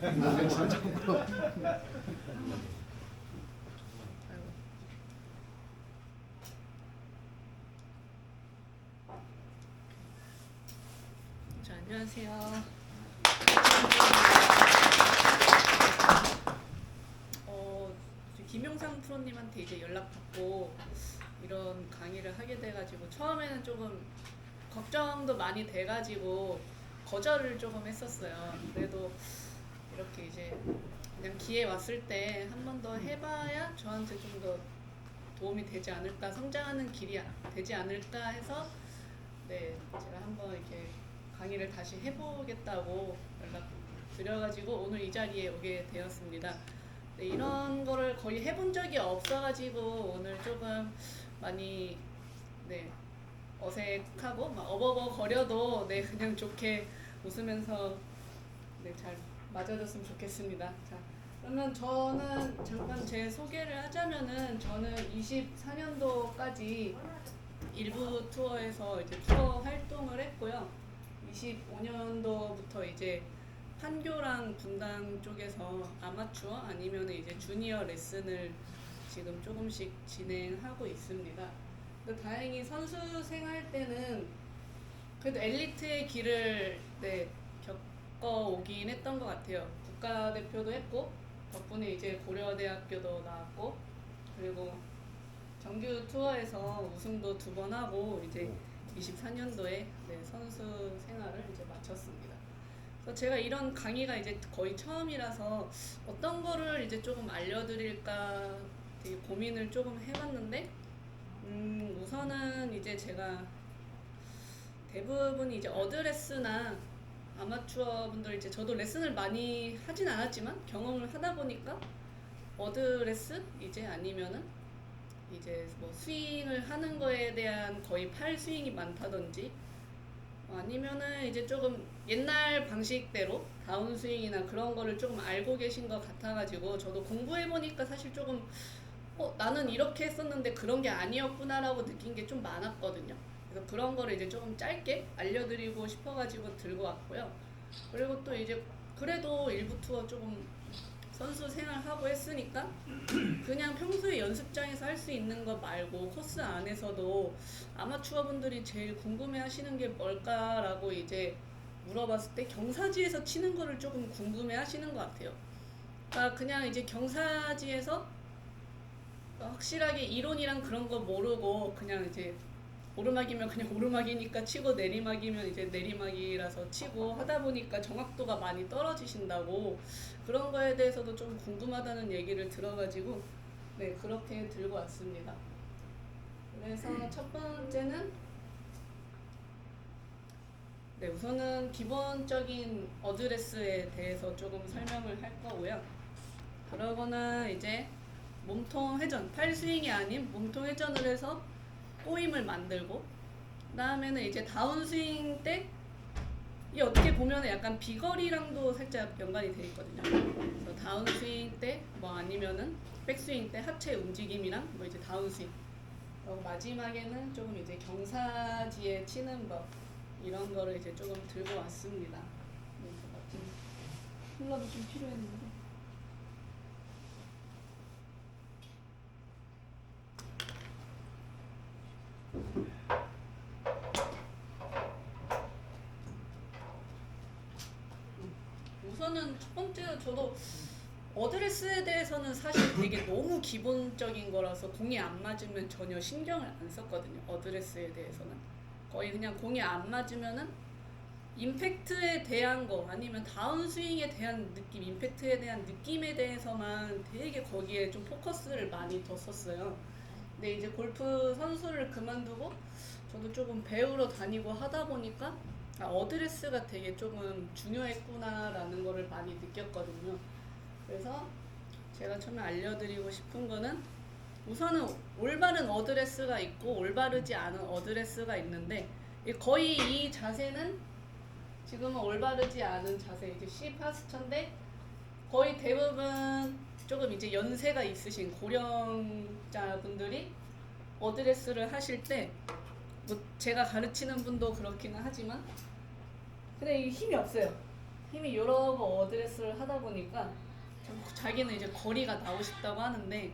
괜찮고. 자, 안녕하세요. 김용상 프로님한테 이제 연락받고 이런 강의를 하게 돼가지고 처음에는 조금 걱정도 많이 돼가지고 거절을 조금 했었어요. 그래도 이렇게 이제 그냥 기회 왔을 때 한 번 더 해봐야 저한테 좀 더 도움이 되지 않을까, 성장하는 길이 되지 않을까 해서 네, 제가 한번 이렇게 강의를 다시 해보겠다고 연락 드려가지고 오늘 이 자리에 오게 되었습니다. 네, 이런 거를 거의 해본 적이 없어가지고 오늘 조금 많이 네, 어색하고 막 어버버거려도 네, 그냥 좋게 웃으면서 네, 잘 맞아줬으면 좋겠습니다. 자, 그러면 저는 잠깐 제 소개를 하자면은 저는 24년도까지 일부 투어에서 이제 투어 활동을 했고요. 25년도부터 이제 판교랑 분당 쪽에서 아마추어 아니면 이제 주니어 레슨을 지금 조금씩 진행하고 있습니다. 근데 다행히 선수 생활 때는 그래도 엘리트의 길을 네, 겪어오긴 했던 것 같아요. 국가대표도 했고 덕분에 이제 고려대학교도 나왔고 그리고 정규 투어에서 우승도 2번 하고 이제 24년도에 네, 선수 생활을 이제 마쳤습니다. 그래서 제가 이런 강의가 이제 거의 처음이라서 어떤 거를 이제 조금 알려드릴까 되게 고민을 조금 해봤는데 우선은 이제 제가 대부분 이제 어드레스나 아마추어 분들 이제 저도 레슨을 많이 하진 않았지만 경험을 하다 보니까 어드레스 이제 아니면은 이제 뭐 스윙을 하는 거에 대한 거의 팔 스윙이 많다든지 아니면은 이제 조금 옛날 방식대로 다운 스윙이나 그런 거를 조금 알고 계신 것 같아가지고 저도 공부해보니까 사실 조금 나는 이렇게 했었는데 그런 게 아니었구나라고 느낀 게 좀 많았거든요. 그래서 그런 거를 이제 조금 짧게 알려드리고 싶어가지고 들고 왔고요. 그리고 또 이제 그래도 일부 투어 조금 선수 생활하고 했으니까 그냥 평소에 연습장에서 할 수 있는 거 말고 코스 안에서도 아마추어 분들이 제일 궁금해 하시는 게 뭘까라고 이제 물어봤을 때 경사지에서 치는 거를 조금 궁금해 하시는 것 같아요. 그러니까 그냥 이제 경사지에서 확실하게 이론이랑 그런 거 모르고 그냥 이제 오르막이면 그냥 오르막이니까 치고 내리막이면 이제 내리막이라서 치고 하다 보니까 정확도가 많이 떨어지신다고 그런 거에 대해서도 좀 궁금하다는 얘기를 들어가지고 네, 그렇게 들고 왔습니다. 그래서 첫 번째는 네, 우선은 기본적인 어드레스에 대해서 조금 설명을 할 거고요. 그러거나 이제 몸통 회전, 팔 스윙이 아닌 몸통 회전을 해서 꼬임을 만들고 그 다음에는 이제 다운스윙 때 이 어떻게 보면 약간 비거리랑도 살짝 연관이 돼 있거든요. 그래서 다운스윙 때 뭐 아니면은 백스윙 때 하체 움직임이랑 뭐 이제 다운스윙 그리고 마지막에는 조금 이제 경사지에 치는 법 이런 거를 이제 조금 들고 왔습니다. 네, 콜라도 좀 필요했는데. 우선은 첫 번째로 저도 어드레스에 대해서는 사실 되게 너무 기본적인 거라서 공이 안 맞으면 전혀 신경을 안 썼거든요. 어드레스에 대해서는 거의 그냥 공이 안 맞으면은 임팩트에 대한 거 아니면 다운스윙에 대한 느낌, 임팩트에 대한 느낌에 대해서만 되게 거기에 좀 포커스를 많이 뒀었어요. 근데 이제 골프 선수를 그만두고 저도 조금 배우러 다니고 하다 보니까 어드레스가 되게 조금 중요했구나라는 거를 많이 느꼈거든요. 그래서 제가 처음에 알려드리고 싶은 거는 우선은 올바른 어드레스가 있고 올바르지 않은 어드레스가 있는데 거의 이 자세는 지금은 올바르지 않은 자세, 이제 C 파스처인데 거의 대부분 조금 이제 연세가 있으신 고령자분들이 어드레스를 하실 때 뭐 제가 가르치는 분도 그렇기는 하지만 근데 이 힘이 없어요. 힘이 여러 거 어드레스를 하다 보니까 자기는 이제 거리가 나고 싶다고 하는데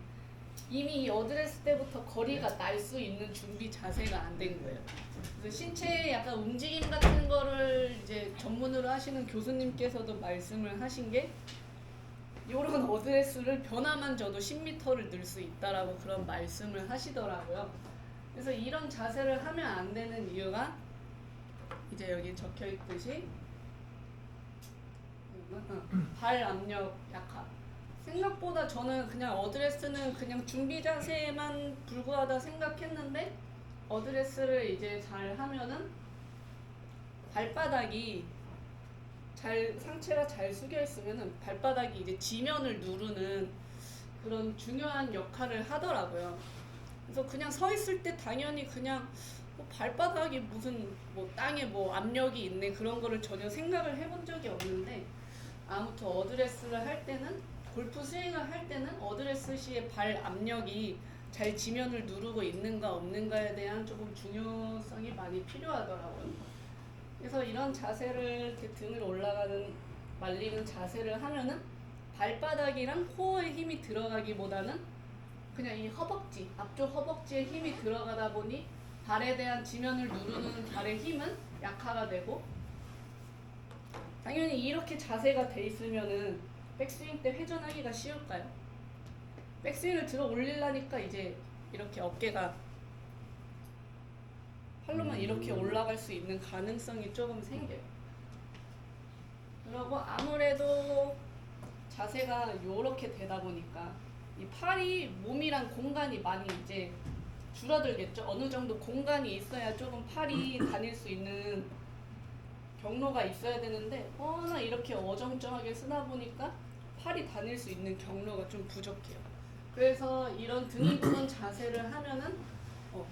이미 이 어드레스 때부터 거리가 날 수 있는 준비 자세가 안 된 거예요. 그래서 신체의 약간 움직임 같은 거를 이제 전문으로 하시는 교수님께서도 말씀을 하신 게 이런 어드레스를 변화만 줘도 10m를 늘 수 있다라고 그런 말씀을 하시더라고요. 그래서 이런 자세를 하면 안 되는 이유가 이제 여기 적혀 있듯이 발 압력 약화. 생각보다 저는 그냥 어드레스는 그냥 준비 자세에만 불과하다 생각했는데 어드레스를 이제 잘 하면은 발바닥이 상체가 잘 숙여 있으면은 발바닥이 이제 지면을 누르는 그런 중요한 역할을 하더라고요. 그래서 그냥 서 있을 때 당연히 그냥 발바닥이 무슨 뭐 땅에 뭐 압력이 있네 그런 거를 전혀 생각을 해본 적이 없는데 아무튼 어드레스를 할 때는 골프 스윙을 할 때는 어드레스 시에 발 압력이 잘 지면을 누르고 있는가 없는가에 대한 조금 중요성이 많이 필요하더라고요. 그래서 이런 자세를 이렇게 등을 올라가는 말리는 자세를 하면은 발바닥이랑 코어에 힘이 들어가기보다는 그냥 이 허벅지, 앞쪽 허벅지에 힘이 들어가다 보니 발에 대한 지면을 누르는 발의 힘은 약화가 되고 당연히 이렇게 자세가 돼 있으면은 백스윙 때 회전하기가 쉬울까요? 백스윙을 들어 올리려니까 이제 이렇게 어깨가 팔로만 이렇게 올라갈 수 있는 가능성이 조금 생겨요. 그리고 아무래도 자세가 이렇게 되다 보니까 이 팔이 몸이랑 공간이 많이 이제 줄어들겠죠. 어느 정도 공간이 있어야 조금 팔이 다닐 수 있는 경로가 있어야 되는데 워낙 이렇게 어정쩡하게 쓰다 보니까 팔이 다닐 수 있는 경로가 좀 부족해요. 그래서 이런 등이 굽은 자세를 하면은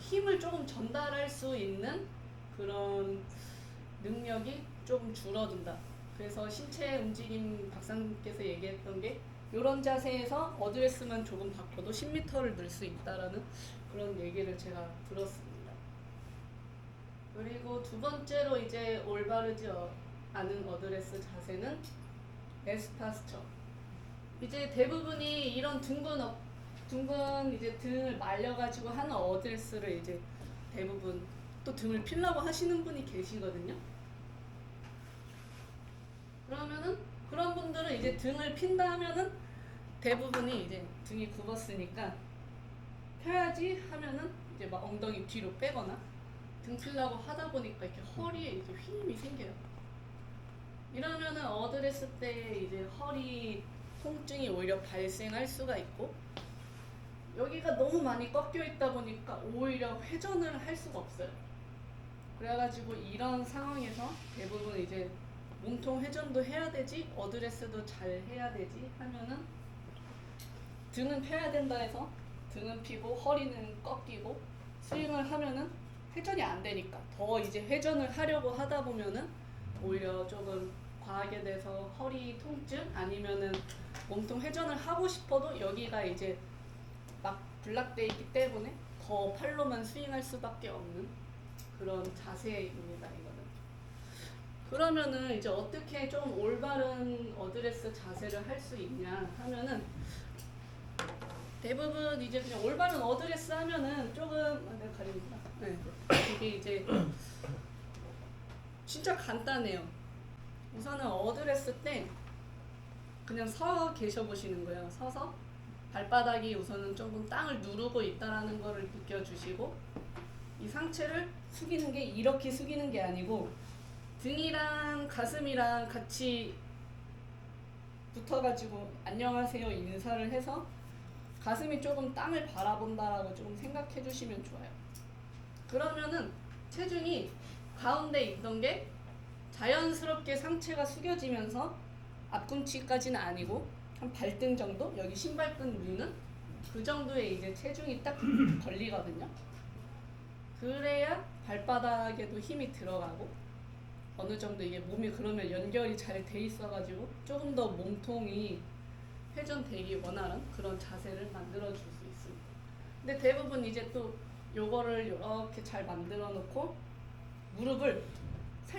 힘을 조금 전달할 수 있는 그런 능력이 조금 줄어든다. 그래서 신체 움직임 박사님께서 얘기했던 게 이런 자세에서 어드레스만 조금 바꿔도 10m를 늘 수 있다라는 그런 얘기를 제가 들었습니다. 그리고 두 번째로 이제 올바르지 않은 어드레스 자세는 에스파스처. 이제 대부분이 이런 둥근 이제 등을 말려가지고 하는 어드레스를 이제 대부분 또 등을 피려고 하시는 분이 계시거든요. 그러면은 그런 분들은 이제 등을 핀다 하면은 대부분이 이제 등이 굽었으니까 펴야지 하면은 이제 막 엉덩이 뒤로 빼거나 등 피려고 하다 보니까 이렇게 허리에 이제 휘임이 생겨요. 이러면은 어드레스 때 이제 허리 통증이 오히려 발생할 수가 있고 여기가 너무 많이 꺾여 있다 보니까 오히려 회전을 할 수가 없어요. 그래가지고 이런 상황에서 대부분 이제 몸통 회전도 해야 되지 어드레스도 잘 해야 되지 하면은 등은 펴야 된다 해서 등은 피고 허리는 꺾이고 스윙을 하면은 회전이 안 되니까 더 이제 회전을 하려고 하다 보면은 오히려 조금 과하게 돼서 허리 통증 아니면은 몸통 회전을 하고 싶어도 여기가 이제 막 블락돼 있기 때문에 더 팔로만 스윙할 수밖에 없는 그런 자세입니다. 이거는. 그러면은 이제 어떻게 좀 올바른 어드레스 자세를 할 수 있냐 하면은 대부분 이제 그냥 올바른 어드레스 하면은 조금 내가 가립니다. 네. 이게 이제 진짜 간단해요. 우선은 어드레스 때 그냥 서 계셔 보시는 거예요. 서서 발바닥이 우선은 조금 땅을 누르고 있다라는 거를 느껴주시고 이 상체를 숙이는 게 이렇게 숙이는 게 아니고 등이랑 가슴이랑 같이 붙어가지고 안녕하세요 인사를 해서 가슴이 조금 땅을 바라본다라고 조금 생각해 주시면 좋아요. 그러면은 체중이 가운데 있던 게 자연스럽게 상체가 숙여지면서 앞꿈치까지는 아니고 한 발등 정도? 여기 신발끈 위는 그 정도의 이제 체중이 딱 걸리거든요. 그래야 발바닥에도 힘이 들어가고 어느 정도 이게 몸이 그러면 연결이 잘 돼 있어가지고 조금 더 몸통이 회전되기 원하는 그런 자세를 만들어 줄 수 있습니다. 근데 대부분 이제 또 요거를 이렇게 잘 만들어 놓고 무릎을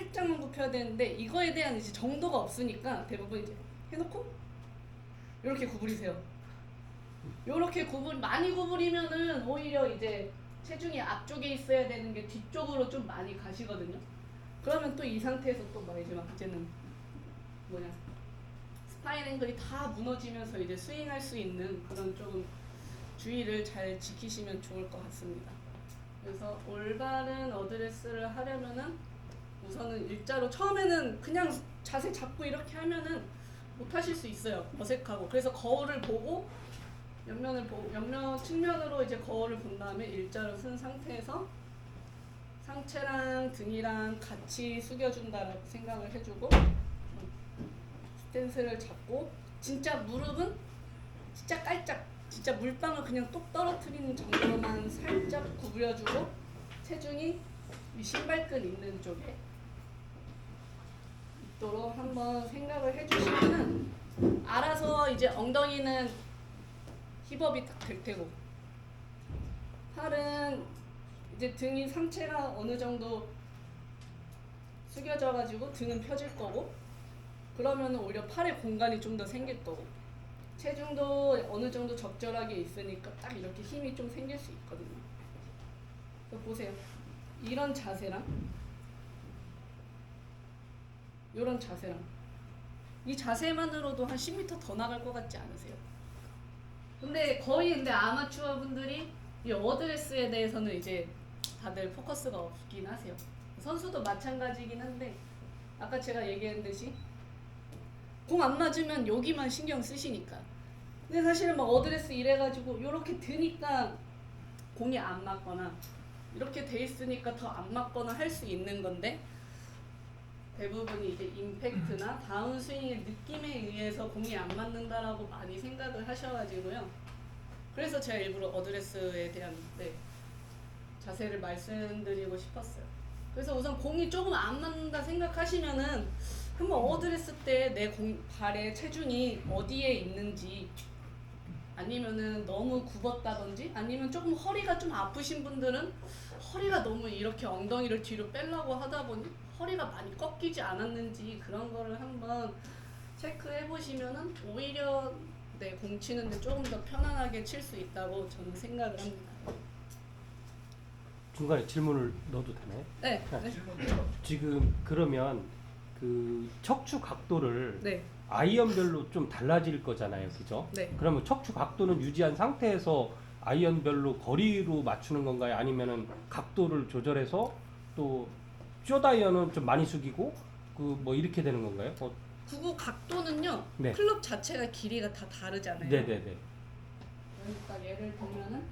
살짝만 굽혀야 되는데 이거에 대한 이제 정도가 없으니까 대부분 이제 해놓고 이렇게 구부리세요. 이렇게 많이 구부리면은 오히려 이제 체중이 앞쪽에 있어야 되는 게 뒤쪽으로 좀 많이 가시거든요. 그러면 또 이 상태에서 또 막 이제는 뭐냐 스파인 앵글이 다 무너지면서 이제 스윙할 수 있는 그런 조금 주의를 잘 지키시면 좋을 것 같습니다. 그래서 올바른 어드레스를 하려면은 우선은 일자로 처음에는 그냥 자세 잡고 이렇게 하면은 못 하실 수 있어요. 어색하고. 그래서 거울을 보고 옆면 측면으로 이제 거울을 본 다음에 일자로 쓴 상태에서 상체랑 등이랑 같이 숙여준다라고 생각을 해주고 스탠스를 잡고 진짜 무릎은 진짜 깔짝 진짜 물방울 그냥 똑 떨어뜨리는 정도로만 살짝 구부려주고 체중이 이 신발끈 있는 쪽에 있도록 한번 생각을 해주시면은 알아서 이제 엉덩이는 힙업이 딱 될 테고 팔은 이제 등이 상체가 어느 정도 숙여져 가지고 등은 펴질 거고 그러면 오히려 팔에 공간이 좀 더 생길 거고 체중도 어느 정도 적절하게 있으니까 딱 이렇게 힘이 좀 생길 수 있거든요. 그래서 보세요. 이런 자세랑 이런 자세랑 이 자세만으로도 한 10m 더 나갈 것 같지 않으세요? 근데 아마추어 분들이 이 어드레스에 대해서는 이제 다들 포커스가 없긴 하세요. 선수도 마찬가지긴 한데 아까 제가 얘기했듯이 공 안 맞으면 여기만 신경 쓰시니까. 근데 사실은 막 어드레스 이래가지고 이렇게 드니까 공이 안 맞거나 이렇게 돼 있으니까 더 안 맞거나 할 수 있는 건데 대부분이 이제 임팩트나 다운스윙의 느낌에 의해서 공이 안 맞는다라고 많이 생각을 하셔가지고요. 그래서 제가 일부러 어드레스에 대한 자세를 말씀드리고 싶었어요. 그래서 우선 공이 조금 안 맞는다 생각하시면은 한번 어드레스 때 내 발의 체중이 어디에 있는지 아니면은 너무 굽었다든지 아니면 조금 허리가 좀 아프신 분들은 허리가 너무 이렇게 엉덩이를 뒤로 빼려고 하다 보니 허리가 많이 꺾이지 않았는지 그런 거를 한번 체크해 보시면은 오히려 공 치는데 조금 더 편안하게 칠 수 있다고 저는 생각을 합니다. 중간에 질문을 넣어도 되나요? 네. 지금 그러면 그 척추 각도를 네. 아이언별로 좀 달라질 거잖아요, 그죠? 네. 그러면 척추 각도는 유지한 상태에서 아이언별로 거리로 맞추는 건가요? 아니면은 각도를 조절해서 또 숏아이언은 좀 많이 숙이고 그 뭐 이렇게 되는 건가요? 구구 각도는요. 네. 클럽 자체가 길이가 다 다르잖아요. 네네네. 그러니까 예를 들면은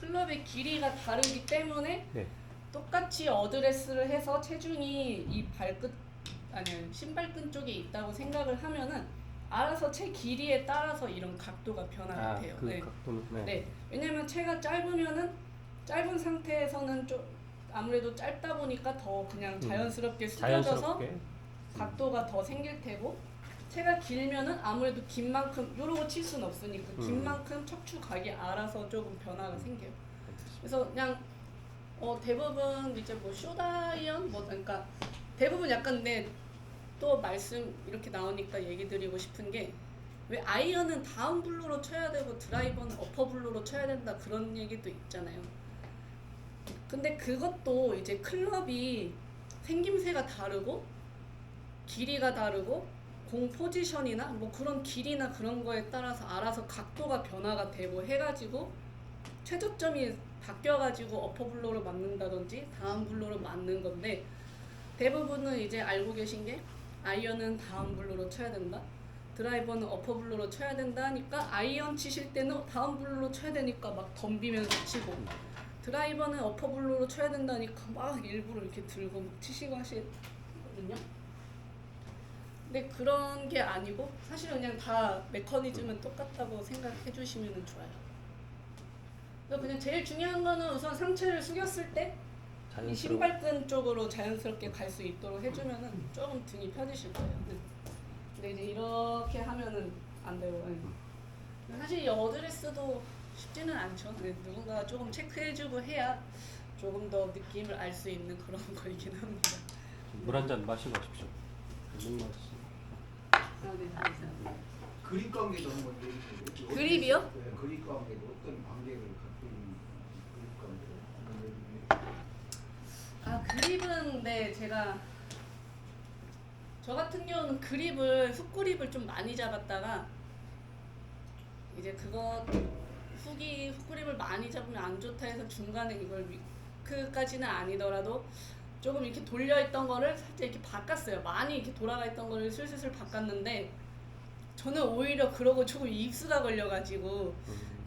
클럽의 길이가 다르기 때문에 네. 똑같이 어드레스를 해서 체중이 이 신발끈 쪽에 있다고 생각을 하면은 알아서 채 길이에 따라서 이런 각도가 변화가 돼요. 그 네. 각도는 네. 왜냐면 채가 짧으면은 짧은 상태에서는 좀 아무래도 짧다 보니까 더 그냥 자연스럽게 숙여져서 각도가 더 생길 테고 채가 길면은 아무래도 긴 만큼 요러고 칠 수는 없으니까 긴 만큼 척추각이 알아서 조금 변화가 생겨요. 그래서 그냥 대부분 이제 뭐 숏아이언 그러니까 대부분 약간 또 말씀 이렇게 나오니까 얘기 드리고 싶은 게 왜 아이언은 다운 블로로 쳐야 되고 드라이버는 어퍼 블로로 쳐야 된다 그런 얘기도 있잖아요. 근데 그것도 이제 클럽이 생김새가 다르고 길이가 다르고 공 포지션이나 뭐 그런 길이나 그런 거에 따라서 알아서 각도가 변화가 되고 해가지고 최저점이 바뀌어가지고 어퍼 블로로 맞는다든지 다운 블로로 맞는 건데 대부분은 이제 알고 계신 게 아이언은 다운 블로로 쳐야 된다. 드라이버는 어퍼 블로로 쳐야 된다 하니까 아이언 치실 때는 다운 블로로 쳐야 되니까 막 덤비면서 치고 드라이버는 어퍼 블로로 쳐야 된다니까 막 일부러 이렇게 들고 막 치시고 하시거든요. 근데 그런 게 아니고 사실 그냥 다 메커니즘은 똑같다고 생각해 주시면 좋아요. 그래서 그냥 제일 중요한 거는 우선 상체를 숙였을 때 이 신발끈 쪽으로 자연스럽게 갈 수 있도록 해주면은 조금 등이 펴지실 거예요. 근데 이제 이렇게 하면은 안 돼요. 사실 이 어드레스도 쉽지는 않죠. 누군가 조금 체크해주고 해야 조금 더 느낌을 알 수 있는 그런 거이긴 합니다. 물 한 잔 마시고 가십시오. 목마르시. 아, 네, 감사합니다. 그립 관계도 한번 얘기해 주세요. 그립이요? 네, 그립 관계도 어떤 관계를 갖고 있는 그립 관계를 한번 얘기해 주세요. 아, 그립은 네, 제가 저 같은 경우는 훅그립을 좀 많이 잡았다가 이제 훅그립을 많이 잡으면 안 좋다 해서 중간에 이걸 위크까지는 아니더라도 조금 이렇게 돌려있던 거를 살짝 이렇게 바꿨어요. 많이 이렇게 돌아가 있던 거를 슬슬 바꿨는데 저는 오히려 그러고 조금 입수가 걸려가지고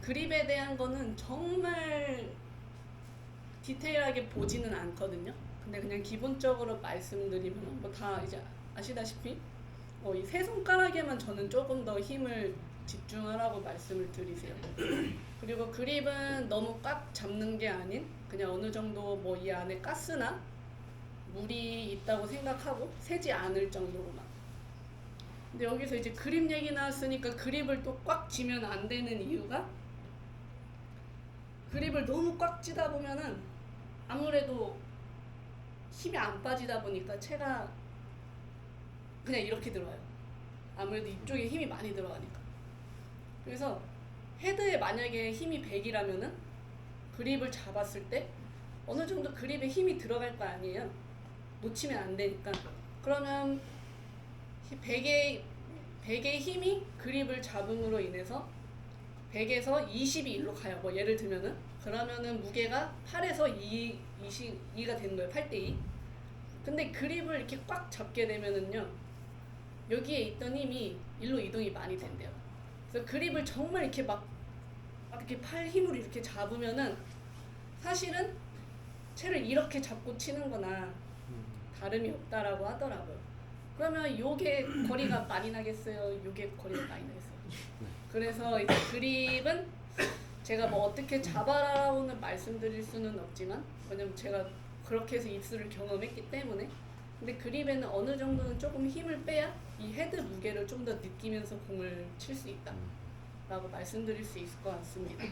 그립에 대한 거는 정말 디테일하게 보지는 않거든요. 근데 그냥 기본적으로 말씀드리면 뭐 다 이제 아시다시피 이 세 손가락에만 저는 조금 더 힘을 집중하라고 말씀을 드리세요. 그리고 그립은 너무 꽉 잡는 게 아닌 그냥 어느 정도 뭐 이 안에 가스나 물이 있다고 생각하고 새지 않을 정도로만. 근데 여기서 이제 그립 얘기 나왔으니까 그립을 또 꽉 쥐면 안 되는 이유가 그립을 너무 꽉 쥐다 보면은 아무래도 힘이 안 빠지다 보니까 채가 그냥 이렇게 들어와요. 아무래도 이쪽에 힘이 많이 들어가니까. 그래서 헤드에 만약에 힘이 100이라면은 그립을 잡았을 때 어느 정도 그립에 힘이 들어갈 거 아니에요. 놓치면 안 되니까. 그러면 100의 힘이 그립을 잡음으로 인해서 100에서 20이 일로 가요. 뭐 예를 들면은 그러면은 무게가 8에서 2가 되는 거예요. 8대2. 근데 그립을 이렇게 꽉 잡게 되면은요. 여기에 있던 힘이 일로 이동이 많이 된대요. 그래서 그립을 정말 이렇게 막 이렇게 팔 힘으로 이렇게 잡으면은 사실은 채를 이렇게 잡고 치는 거나 다름이 없다라고 하더라고요. 그러면 요게 거리가 많이 나겠어요? 요게 거리가 많이 나겠어요? 그래서 이제 그립은 제가 뭐 어떻게 잡아라고는 말씀드릴 수는 없지만 왜냐면 제가 그렇게 해서 입수를 경험했기 때문에 근데 그립에는 어느 정도는 조금 힘을 빼야 이 헤드 무게를 좀 더 느끼면서 공을 칠 수 있다 라고 말씀드릴 수 있을 것 같습니다.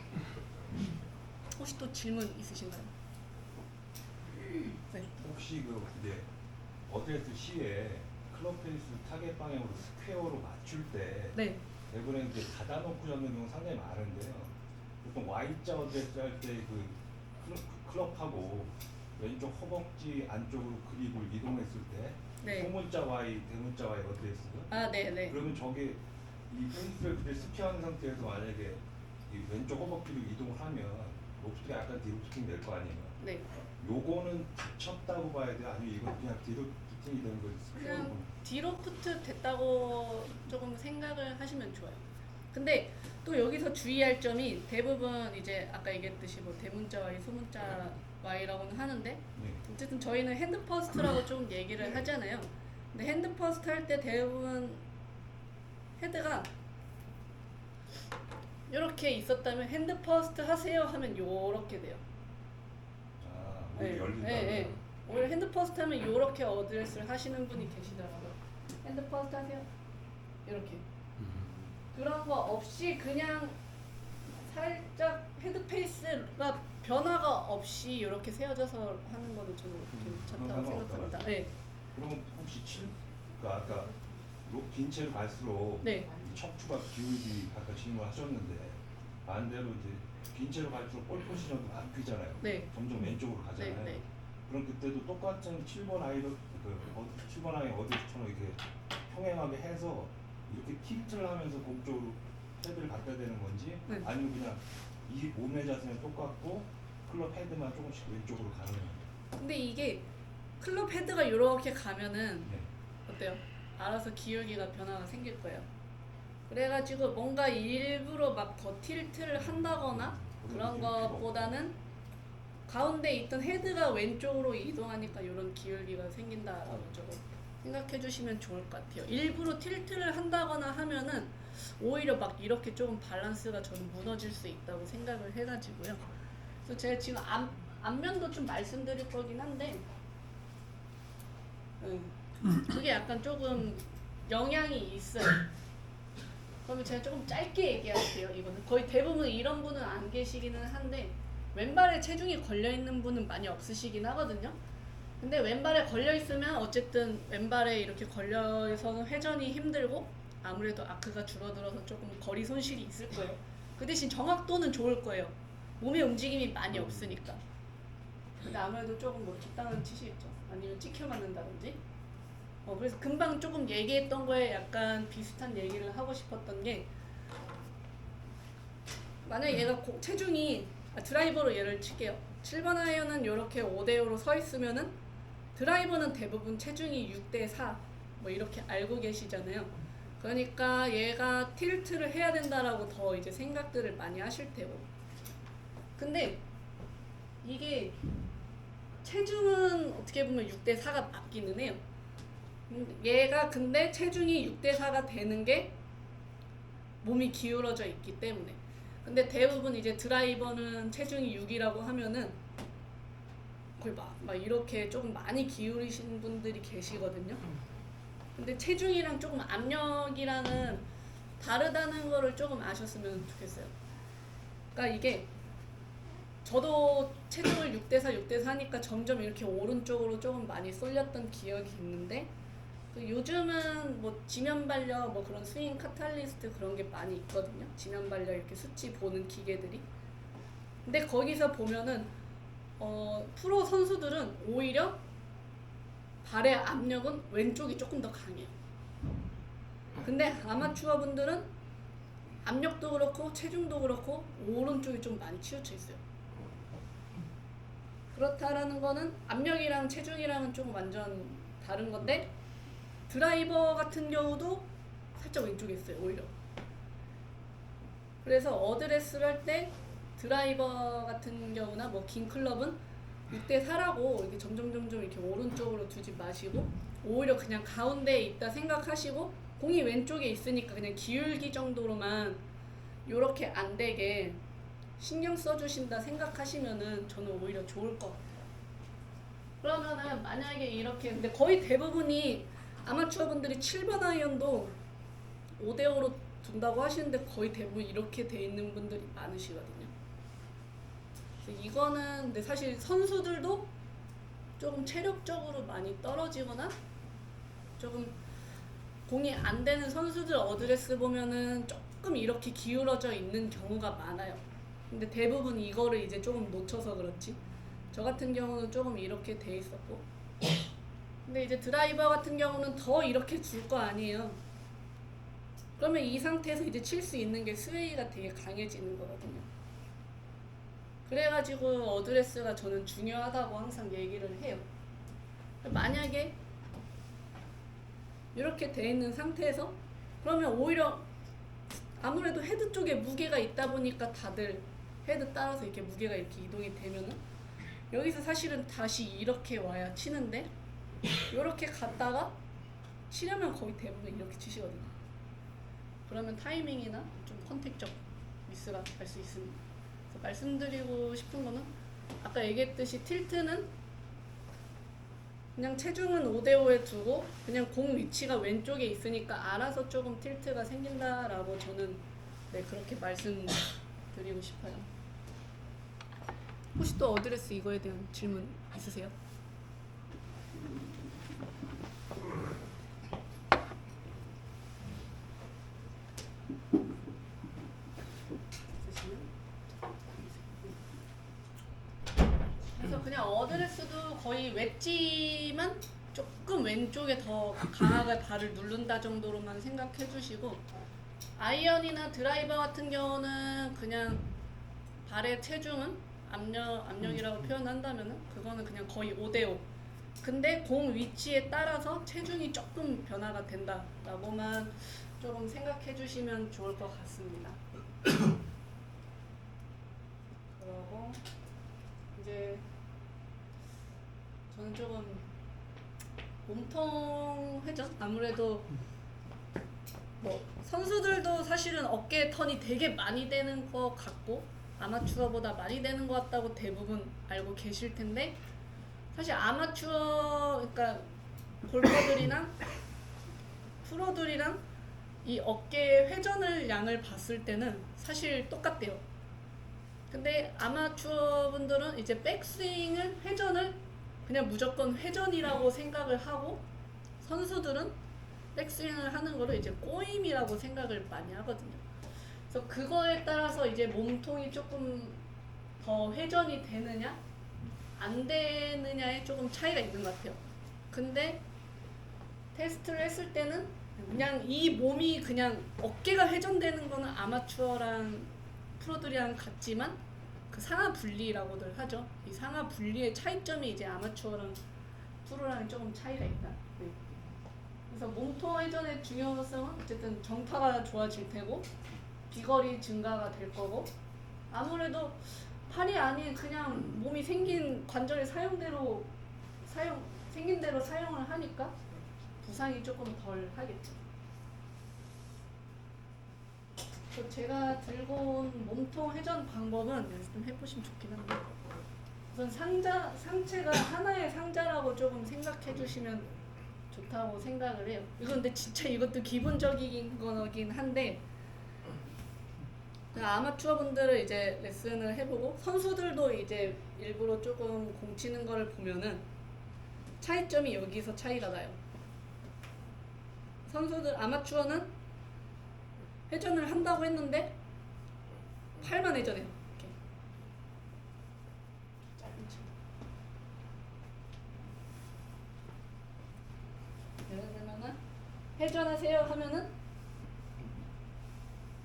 혹시 또 질문 있으신가요? 네. 혹시 이제 어드레스 C에 클럽 페이스 타겟 방향으로 스퀘어로 맞출 때 네. 대부분 이제 닫아놓고 잡는 경우 상당히 많은데요. 보통 Y자 어드레스 할 때 클럽하고 왼쪽 허벅지 안쪽으로 그립을 이동했을 때 네. 소문자 Y, 대문자 Y 어드레스 아, 네. 그러면 저게 이 페이스를 그대로 스피하는 상태에서 만약에 이 왼쪽 허벅지로 이동을 하면 로프트가 약간 뒤로 부팅이 될 거 아니에요. 네. 요거는 닫혔다고 봐야 돼요? 아니면 이건 그냥 뒤로 부팅이 되는 거지? 그냥 뒤로 푸트 됐다고 조금 생각을 하시면 좋아요. 근데 또 여기서 주의할 점이 대부분 이제 아까 얘기했듯이 뭐 대문자 Y, 소문자 Y라고는 하는데 네. 어쨌든 저희는 핸드 퍼스트라고 좀 얘기를 하잖아요. 근데 핸드 퍼스트 할 때 대부분 헤드가 이렇게 있었다면 핸드 퍼스트 하세요 하면 요렇게 돼요. 아, 목이 열린다. 네. 오히려 핸드 퍼스트 하면 요렇게 어드레스를 하시는 분이 계시더라고요. 핸드 퍼스트 하세요. 이렇게. 그런 거 없이 그냥 살짝 헤드 페이스가 변화가 없이 이렇게 세워져서 하는 거는 저는 괜찮다고 생각합니다. 네. 그러면 혹시 아까 긴 채로 갈수록 네. 이 척추가 기울기 아까 질문하셨는데 반대로 이제 긴 채로 갈수록 볼 포지션도 바뀌잖아요. 네. 점점 왼쪽으로 가잖아요. 네. 그럼 그때도 똑같은 7번 아이로 7번 아이 어디처럼 이렇게 평행하게 해서 이렇게 틱트를 하면서 공 쪽으로 헤드를 갖다 대는 건지 네. 아니면 그냥 이 몸의 자세는 똑같고 클럽 헤드만 조금씩 왼쪽으로 가는 건지. 근데 이게 클럽 헤드가 이렇게 가면은 네. 어때요? 알아서 기울기가 변화가 생길 거예요. 그래가지고 뭔가 일부러 막 더 틸트를 한다거나 그런 것보다는 가운데 있던 헤드가 왼쪽으로 이동하니까 이런 기울기가 생긴다라고 조금 생각해 주시면 좋을 것 같아요. 일부러 틸트를 한다거나 하면은 오히려 막 이렇게 조금 밸런스가 저는 무너질 수 있다고 생각을 해가지고요. 그래서 제가 지금 앞면도 좀 말씀드릴 거긴 한데 그게 약간 조금 영향이 있어요. 그러면 제가 조금 짧게 얘기할게요. 이거는 거의 대부분 이런 분은 안 계시기는 한데 왼발에 체중이 걸려 있는 분은 많이 없으시긴 하거든요. 근데 왼발에 걸려 있으면 어쨌든 왼발에 이렇게 걸려서는 회전이 힘들고 아무래도 아크가 줄어들어서 조금 거리 손실이 있을 거예요. 그 대신 정확도는 좋을 거예요. 몸의 움직임이 많이 없으니까. 근데 아무래도 조금 뭐 뒷땅은 치시겠죠. 아니면 찍혀 맞는다든지. 그래서 금방 조금 얘기했던 거에 약간 비슷한 얘기를 하고 싶었던 게, 만약에 얘가 체중이 드라이버로 얘를 칠게요. 7번 아이언은 이렇게 5대5로 서 있으면은 드라이버는 대부분 체중이 6대4 뭐 이렇게 알고 계시잖아요. 그러니까 얘가 틸트를 해야 된다라고 더 이제 생각들을 많이 하실 테고. 근데 이게 체중은 어떻게 보면 6대4가 맞기는 해요. 얘가 근데 체중이 6대4가 되는 게 몸이 기울어져 있기 때문에. 근데 대부분 이제 드라이버는 체중이 6이라고 하면은 거의 막 이렇게 조금 많이 기울이신 분들이 계시거든요. 근데 체중이랑 조금 압력이랑은 다르다는 거를 조금 아셨으면 좋겠어요. 그러니까 이게 저도 체중을 6대4, 6대4니까 점점 이렇게 오른쪽으로 조금 많이 쏠렸던 기억이 있는데, 요즘은 뭐 지면 반력 뭐 그런 스윙 카탈리스트 그런 게 많이 있거든요. 지면 반력 이렇게 수치 보는 기계들이. 근데 거기서 보면은 프로 선수들은 오히려 발의 압력은 왼쪽이 조금 더 강해요. 근데 아마추어 분들은 압력도 그렇고 체중도 그렇고 오른쪽이 좀 많이 치우쳐 있어요. 그렇다라는 거는 압력이랑 체중이랑은 좀 완전 다른 건데, 드라이버 같은 경우도 살짝 왼쪽에 있어요, 오히려. 그래서 어드레스를 할 때 드라이버 같은 경우나 뭐 긴 클럽은 6대4라고 이렇게 점점 이렇게 오른쪽으로 두지 마시고 오히려 그냥 가운데에 있다 생각하시고, 공이 왼쪽에 있으니까 그냥 기울기 정도로만 요렇게 안 되게 신경 써주신다 생각하시면은 저는 오히려 좋을 것 같아요. 그러면은 만약에 이렇게, 근데 거의 대부분이 아마추어 분들이 7번 아이언도 5대5로 둔다고 하시는데 거의 대부분 이렇게 돼 있는 분들이 많으시거든요. 그래서 이거는 근데 사실 선수들도 조금 체력적으로 많이 떨어지거나 조금 공이 안 되는 선수들 어드레스 보면은 조금 이렇게 기울어져 있는 경우가 많아요. 근데 대부분 이거를 이제 조금 놓쳐서 그렇지, 저 같은 경우는 조금 이렇게 돼 있었고, 근데 이제 드라이버 같은 경우는 더 이렇게 줄 거 아니에요. 그러면 이 상태에서 이제 칠 수 있는 게 스웨이가 되게 강해지는 거거든요. 그래가지고 어드레스가 저는 중요하다고 항상 얘기를 해요. 만약에 이렇게 돼 있는 상태에서 그러면 오히려 아무래도 헤드 쪽에 무게가 있다 보니까 다들 헤드 따라서 이렇게 무게가 이렇게 이동이 되면은 여기서 사실은 다시 이렇게 와야 치는데, 이렇게 갔다가 치려면 거의 대부분 이렇게 치시거든요. 그러면 타이밍이나 좀 컨택적 미스가 갈 수 있습니다. 그래서 말씀드리고 싶은 거는 아까 얘기했듯이 틸트는 그냥 체중은 5대5에 두고 그냥 공 위치가 왼쪽에 있으니까 알아서 조금 틸트가 생긴다라고 저는 그렇게 말씀드리고 싶어요. 혹시 또 어드레스 이거에 대한 질문 있으세요? 그래서 그냥 어드레스도 거의 웨지만 조금 왼쪽에 더 강하게 발을 누른다 정도로만 생각해 주시고, 아이언이나 드라이버 같은 경우는 그냥 발의 체중은 압력이라고 표현한다면은 그거는 그냥 거의 5대5. 근데 공 위치에 따라서 체중이 조금 변화가 된다라고만 조금 생각해 주시면 좋을 것 같습니다. 그러고 이제 저는 조금 몸통 회전? 아무래도 뭐 선수들도 사실은 어깨 턴이 되게 많이 되는 것 같고 아마추어보다 많이 되는 것 같다고 대부분 알고 계실 텐데, 사실 아마추어, 그러니까 골퍼들이나 프로들이랑 이 어깨 회전을 양을 봤을 때는 사실 똑같대요. 근데 아마추어 분들은 이제 백스윙을 회전을 그냥 무조건 회전이라고 생각을 하고 선수들은 백스윙을 하는 거를 이제 꼬임이라고 생각을 많이 하거든요. 그래서 그거에 따라서 이제 몸통이 조금 더 회전이 되느냐 안 되느냐에 조금 차이가 있는 것 같아요. 근데 테스트를 했을 때는 그냥 이 몸이 그냥 어깨가 회전되는 거는 아마추어랑 프로들이랑 같지만 그 상하 분리라고들 하죠. 이 상하 분리의 차이점이 이제 아마추어랑 프로랑 조금 차이가 있다. 네. 그래서 몸통 회전의 중요성은 어쨌든 정타가 좋아질 테고 비거리 증가가 될 거고 아무래도 팔이 아닌 그냥 몸이 생긴 관절의 생긴 대로 사용을 하니까 부상이 조금 덜 하겠죠. 그래서 제가 들고 온 몸통 회전 방법은 연습 좀 해보시면 좋긴 한데 우선 상체가 하나의 상자라고 조금 생각해 주시면 좋다고 생각을 해요. 이건 근데 진짜 이것도 기본적인 거긴 한데 아마추어 분들은 이제 레슨을 해보고 선수들도 이제 일부러 조금 공 치는 거를 보면은 차이점이 여기서 차이가 나요. 선수들 아마추어는 회전을 한다고 했는데 팔만 회전해요. 이렇게 짧은 치. 예를 들면은 회전하세요 하면은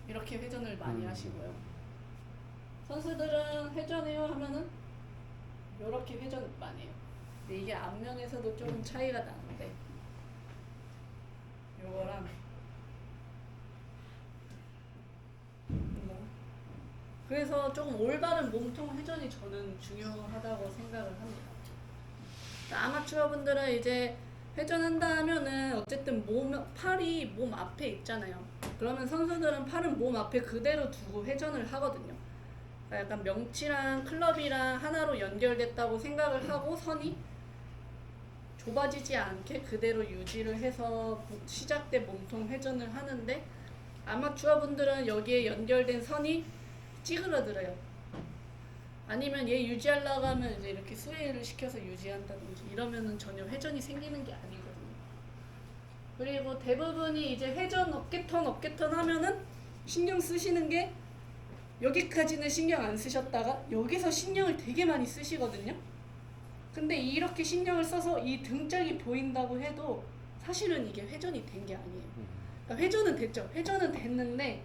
이렇게 회전을 많이 하시고요. 선수들은 회전해요 하면은 이렇게 회전 많이 해요. 근데 이게 앞면에서도 조금 차이가 나는데 요거랑 이거. 그래서 조금 올바른 몸통 회전이 저는 중요하다고 생각을 합니다. 아마추어 분들은 이제 회전한다 하면은 어쨌든 팔이 몸 앞에 있잖아요. 그러면 선수들은 팔은 몸 앞에 그대로 두고 회전을 하거든요. 그러니까 약간 명치랑 클럽이랑 하나로 연결됐다고 생각을 하고 선이 좁아지지 않게 그대로 유지를 해서 시작대 몸통 회전을 하는데 아마추어 분들은 여기에 연결된 선이 찌그러들어요. 아니면 얘 유지하려고 하면 이제 이렇게 스웨이를 시켜서 유지한다든지 이러면은 전혀 회전이 생기는 게 아니거든요. 그리고 대부분이 이제 회전 어깨턴 하면은 신경 쓰시는 게 여기까지는 신경 안 쓰셨다가 여기서 신경을 되게 많이 쓰시거든요. 근데 이렇게 신경을 써서 이 등짝이 보인다고 해도 사실은 이게 회전이 된 게 아니에요. 그러니까 회전은 됐죠. 회전은 됐는데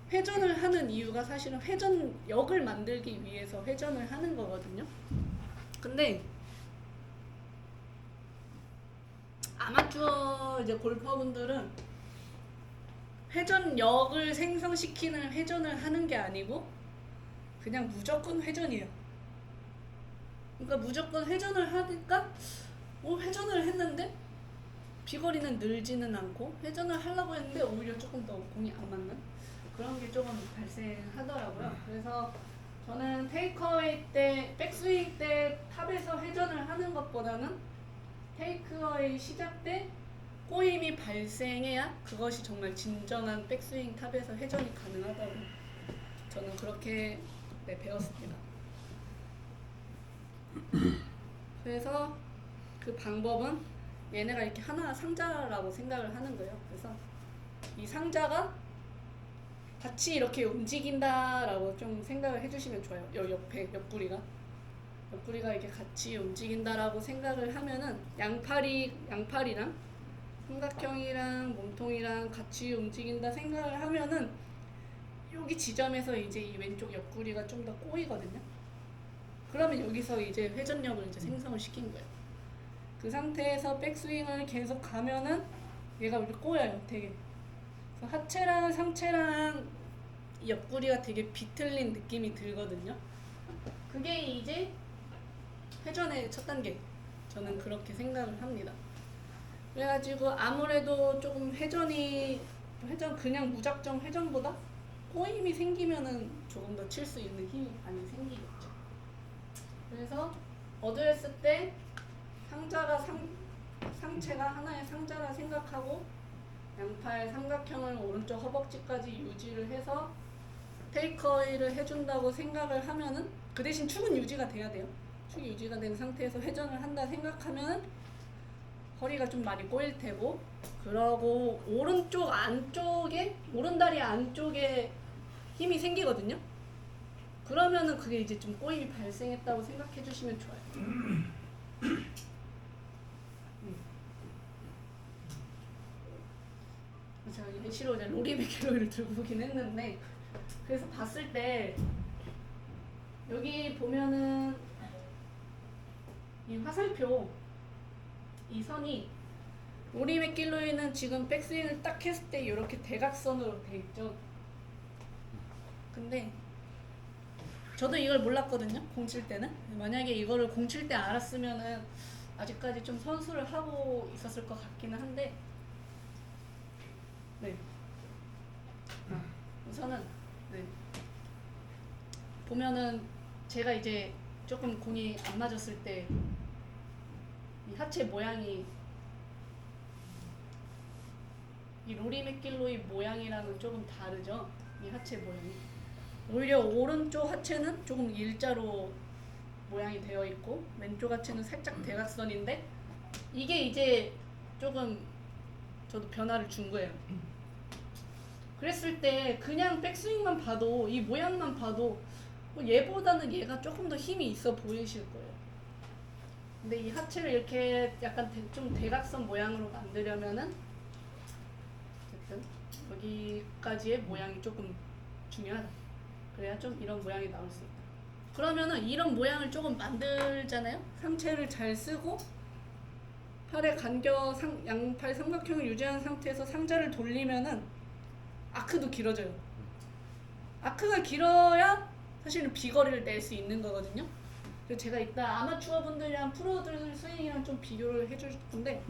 회전을 하는 이유가 사실은 회전력을 만들기 위해서 회전을 하는 거거든요. 근데 아마추어 이제 골퍼분들은 회전력을 생성시키는 회전을 하는 게 아니고 그냥 무조건 회전이에요. 그러니까 무조건 회전을 하니까 회전을 했는데 비거리는 늘지는 않고 회전을 하려고 했는데 오히려 조금 더 공이 안 맞는 그런 게 조금 발생하더라고요. 그래서 저는 테이크어웨이 때 백스윙 때 탑에서 회전을 하는 것보다는 테이크어웨이 시작 때 꼬임이 발생해야 그것이 정말 진정한 백스윙 탑에서 회전이 가능하다고 저는 그렇게 배웠습니다. 그래서 그 방법은 얘네가 이렇게 하나 상자라고 생각을 하는 거예요. 그래서 이 상자가 같이 이렇게 움직인다라고 좀 생각을 해주시면 좋아요. 옆구리가 이렇게 같이 움직인다라고 생각을 하면은 양팔이랑 삼각형이랑 몸통이랑 같이 움직인다 생각을 하면은 여기 지점에서 이제 이 왼쪽 옆구리가 좀 더 꼬이거든요. 그러면 여기서 이제 회전력을 이제 생성을 시킨 거예요. 그 상태에서 백스윙을 계속 가면은 얘가 이렇게 꼬여요, 되게. 그래서 하체랑 상체랑 옆구리가 되게 비틀린 느낌이 들거든요. 그게 이제 회전의 첫 단계. 저는 그렇게 생각을 합니다. 그래가지고 아무래도 조금 회전 그냥 무작정 회전보다 꼬임이 생기면은 조금 더 칠 수 있는 힘이 많이 생기겠죠. 그래서 어드레스 때 상체가 하나의 상자라 생각하고 양팔 삼각형을 오른쪽 허벅지까지 유지를 해서 테이크어웨이를 해준다고 생각을 하면은 그 대신 축은 유지가 돼야 돼요. 축이 유지가 된 상태에서 회전을 한다 생각하면은 허리가 좀 많이 꼬일 테고, 그러고 오른쪽 안쪽에, 오른다리 안쪽에 힘이 생기거든요. 그러면은 그게 이제 좀 꼬임이 발생했다고 생각해 주시면 좋아요. 제가 예시로 이제 로리 맥길로이를 들고 오긴 했는데, 그래서 봤을 때 여기 보면은 이 화살표 이 선이, 로리 맥길로이는 지금 백스윙을 딱 했을 때 이렇게 대각선으로 돼 있죠. 근데 저도 이걸 몰랐거든요, 공 칠 때는. 만약에 이거를 공 칠 때 알았으면은 아직까지 좀 선수를 하고 있었을 것 같기는 한데, 네. 우선은 네. 보면은 제가 이제 조금 공이 안 맞았을 때 이 하체 모양이, 이 로리 맥길로이 모양이랑은 조금 다르죠. 이 하체 모양이. 오히려 오른쪽 하체는 조금 일자로 모양이 되어 있고, 왼쪽 하체는 살짝 대각선인데, 이게 이제 조금 저도 변화를 준 거예요. 그랬을 때 그냥 백스윙만 봐도, 이 모양만 봐도 뭐 얘보다는 얘가 조금 더 힘이 있어 보이실 거예요. 근데 이 하체를 이렇게 약간 좀 대각선 모양으로 만들려면은 어쨌든 여기까지의 모양이 조금 중요하다. 그래야 좀 이런 모양이 나올 수 있다. 그러면은 이런 모양을 조금 만들잖아요. 상체를 잘 쓰고 팔의 간격, 양팔 삼각형을 유지한 상태에서 상자를 돌리면은 아크도 길어져요. 아크가 길어야 사실은 비거리를 낼 수 있는 거거든요. 그래서 제가 이따 아마추어 분들이랑 프로들 스윙이랑 좀 비교를 해줄 건데,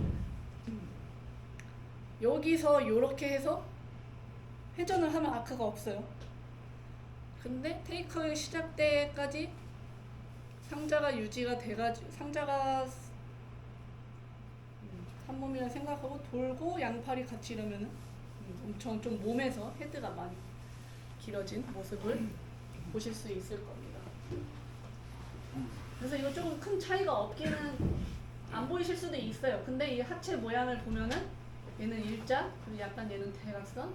여기서 요렇게 해서 회전을 하면 아크가 없어요. 근데 테이크어웨이 시작 때까지 상자가 유지가 돼가지고, 상자가 한 몸이라 생각하고 돌고 양팔이 같이 이러면은 엄청 좀 몸에서 헤드가 많이 길어진 모습을 보실 수 있을 겁니다. 그래서 이거 조금 큰 차이가 없기는 안 보이실 수도 있어요. 근데 이 하체 모양을 보면은 얘는 일자, 그리고 약간 얘는 대각선.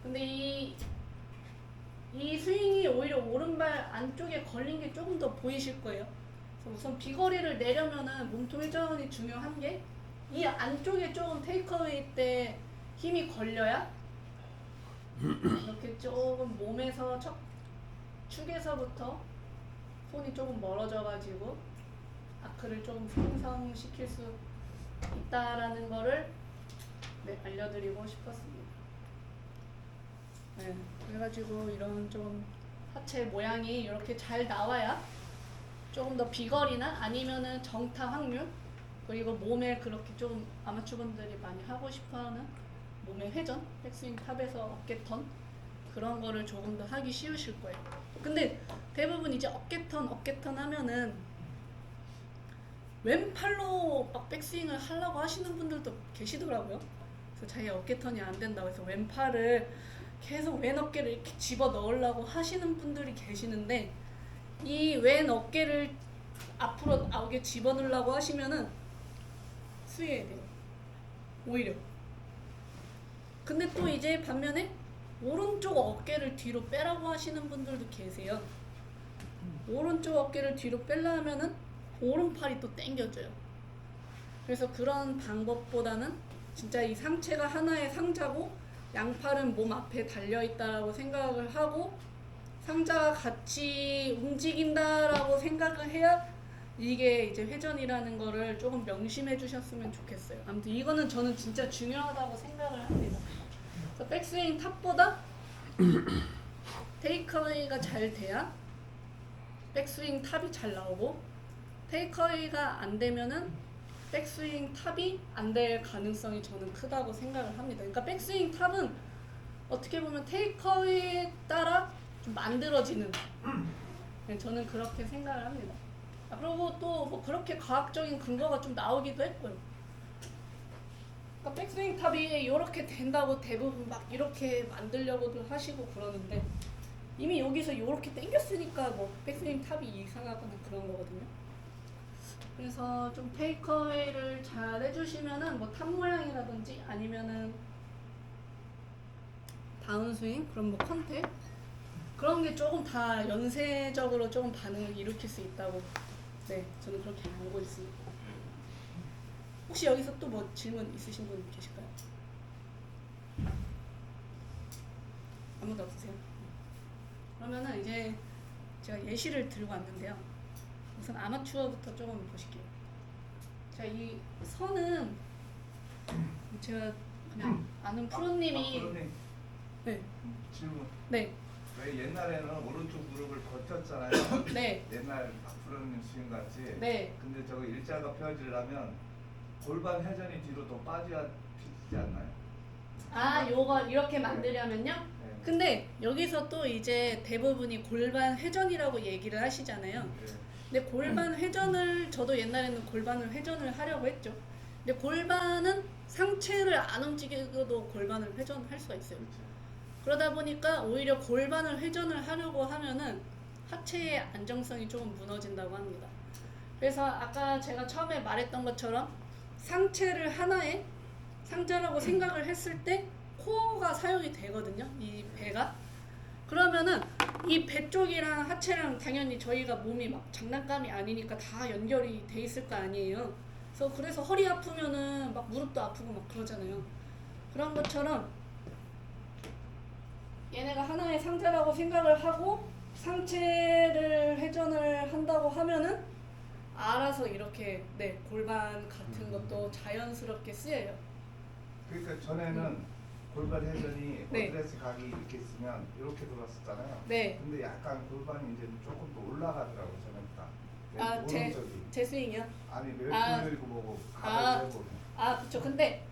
근데 이 스윙이 오히려 오른발 안쪽에 걸린 게 조금 더 보이실 거예요. 그래서 우선 비거리를 내려면은 몸통 회전이 중요한 게, 이 안쪽에 조금 테이크어웨이 때 힘이 걸려야 이렇게 조금 몸에서 축에서부터 손이 조금 멀어져가지고 아크를 조금 생성시킬 수 있다라는 거를 알려드리고 싶었습니다. 네, 그래가지고 이런 좀 하체 모양이 이렇게 잘 나와야 조금 더 비거리나 아니면은 정타 확률, 그리고 몸에 그렇게 좀 아마추어분들이 많이 하고 싶어하는 몸의 회전, 백스윙 탑에서 어깨턴, 그런 거를 조금 더 하기 쉬우실 거예요. 근데 대부분 이제 어깨턴 하면은 왼팔로 막 백스윙을 하려고 하시는 분들도 계시더라고요. 그래서 자기 어깨턴이 안 된다고 해서 왼팔을 계속 왼 어깨를 이렇게 집어 넣으려고 하시는 분들이 계시는데, 이 왼 어깨를 앞으로 아우게 집어 넣으려고 하시면은 스윙해야 돼요. 오히려. 근데 또 이제 반면에 오른쪽 어깨를 뒤로 빼라고 하시는 분들도 계세요. 오른쪽 어깨를 뒤로 빼려 하면은 오른팔이 또 당겨져요. 그래서 그런 방법보다는 진짜 이 상체가 하나의 상자고 양팔은 몸 앞에 달려있다라고 생각을 하고 상자가 같이 움직인다라고 생각을 해야 이게 이제 회전이라는 거를 조금 명심해 주셨으면 좋겠어요. 아무튼 이거는 저는 진짜 중요하다고 생각을 합니다. 그래서 백스윙 탑보다 테이크어웨이가 잘 돼야 백스윙 탑이 잘 나오고, 테이크어웨이가 안 되면은 백스윙 탑이 안 될 가능성이 저는 크다고 생각을 합니다. 그러니까 백스윙 탑은 어떻게 보면 테이크어웨이에 따라 좀 만들어지는, 저는 그렇게 생각을 합니다. 그리고 또 뭐 그렇게 과학적인 근거가 좀 나오기도 했고요. 그러니까 백스윙 탑이 이렇게 된다고 대부분 막 이렇게 만들려고도 하시고 그러는데, 이미 여기서 이렇게 당겼으니까 뭐 백스윙 탑이 이상하거나 그런 거거든요. 그래서 좀 테이크어웨이를 잘 해주시면은 뭐 탑 모양이라든지 아니면은 다운스윙 그런 뭐 컨택 그런 게 조금 다 연쇄적으로 조금 반응을 일으킬 수 있다고 네 저는 그렇게 알고 있습니다. 혹시 여기서 또 뭐 질문 있으신 분 계실까요? 아무도 없으세요? 그러면은 이제 제가 예시를 들고 왔는데요. 우선 아마추어부터 조금 보실게요. 자, 이 선은 제가 그냥 아는 프로님이 프로님 네, 질문. 네, 왜 옛날에는 오른쪽 무릎을 버텼잖아요. 네, 옛날 박프로님 스윙 같이. 네. 근데 저거 일자가 펴지려면 골반 회전이 뒤로 더 빠져야 펴지지 않나요? 아, 요거 이렇게 만들려면요? 네. 근데 여기서 또 이제 대부분이 골반 회전이라고 얘기를 하시잖아요. 네. 근데 골반 회전을 저도 옛날에는 골반을 회전을 하려고 했죠. 근데 골반은 상체를 안 움직여도 골반을 회전할 수가 있어요. 그렇죠. 그러다 보니까 오히려 골반을 회전을 하려고 하면은 하체의 안정성이 조금 무너진다고 합니다. 그래서 아까 제가 처음에 말했던 것처럼 상체를 하나의 상자라고 생각을 했을 때 코어가 사용이 되거든요. 이 배가. 그러면은 이 배 쪽이랑 하체랑 당연히 저희가 몸이 막 장난감이 아니니까 다 연결이 돼 있을 거 아니에요. 그래서 허리 아프면은 막 무릎도 아프고 막 그러잖아요. 그런 것처럼 얘네가 하나의 상자라고 생각을 하고 상체를 회전을 한다고 하면은 알아서 이렇게 네 골반 같은 것도 자연스럽게 쓰여요. 그러니까 전에는 골반 회전이 네. 어드레스 각이 이렇게 있으면 이렇게 돌았었잖아요. 네. 근데 약간 골반이 이제 조금 더 올라가더라고 저는 딱. 아, 오른쪽이. 제 스윙이요? 아니 아. 왼쪽이고 뭐고 아. 가만히 해보면. 아, 그쵸. 근데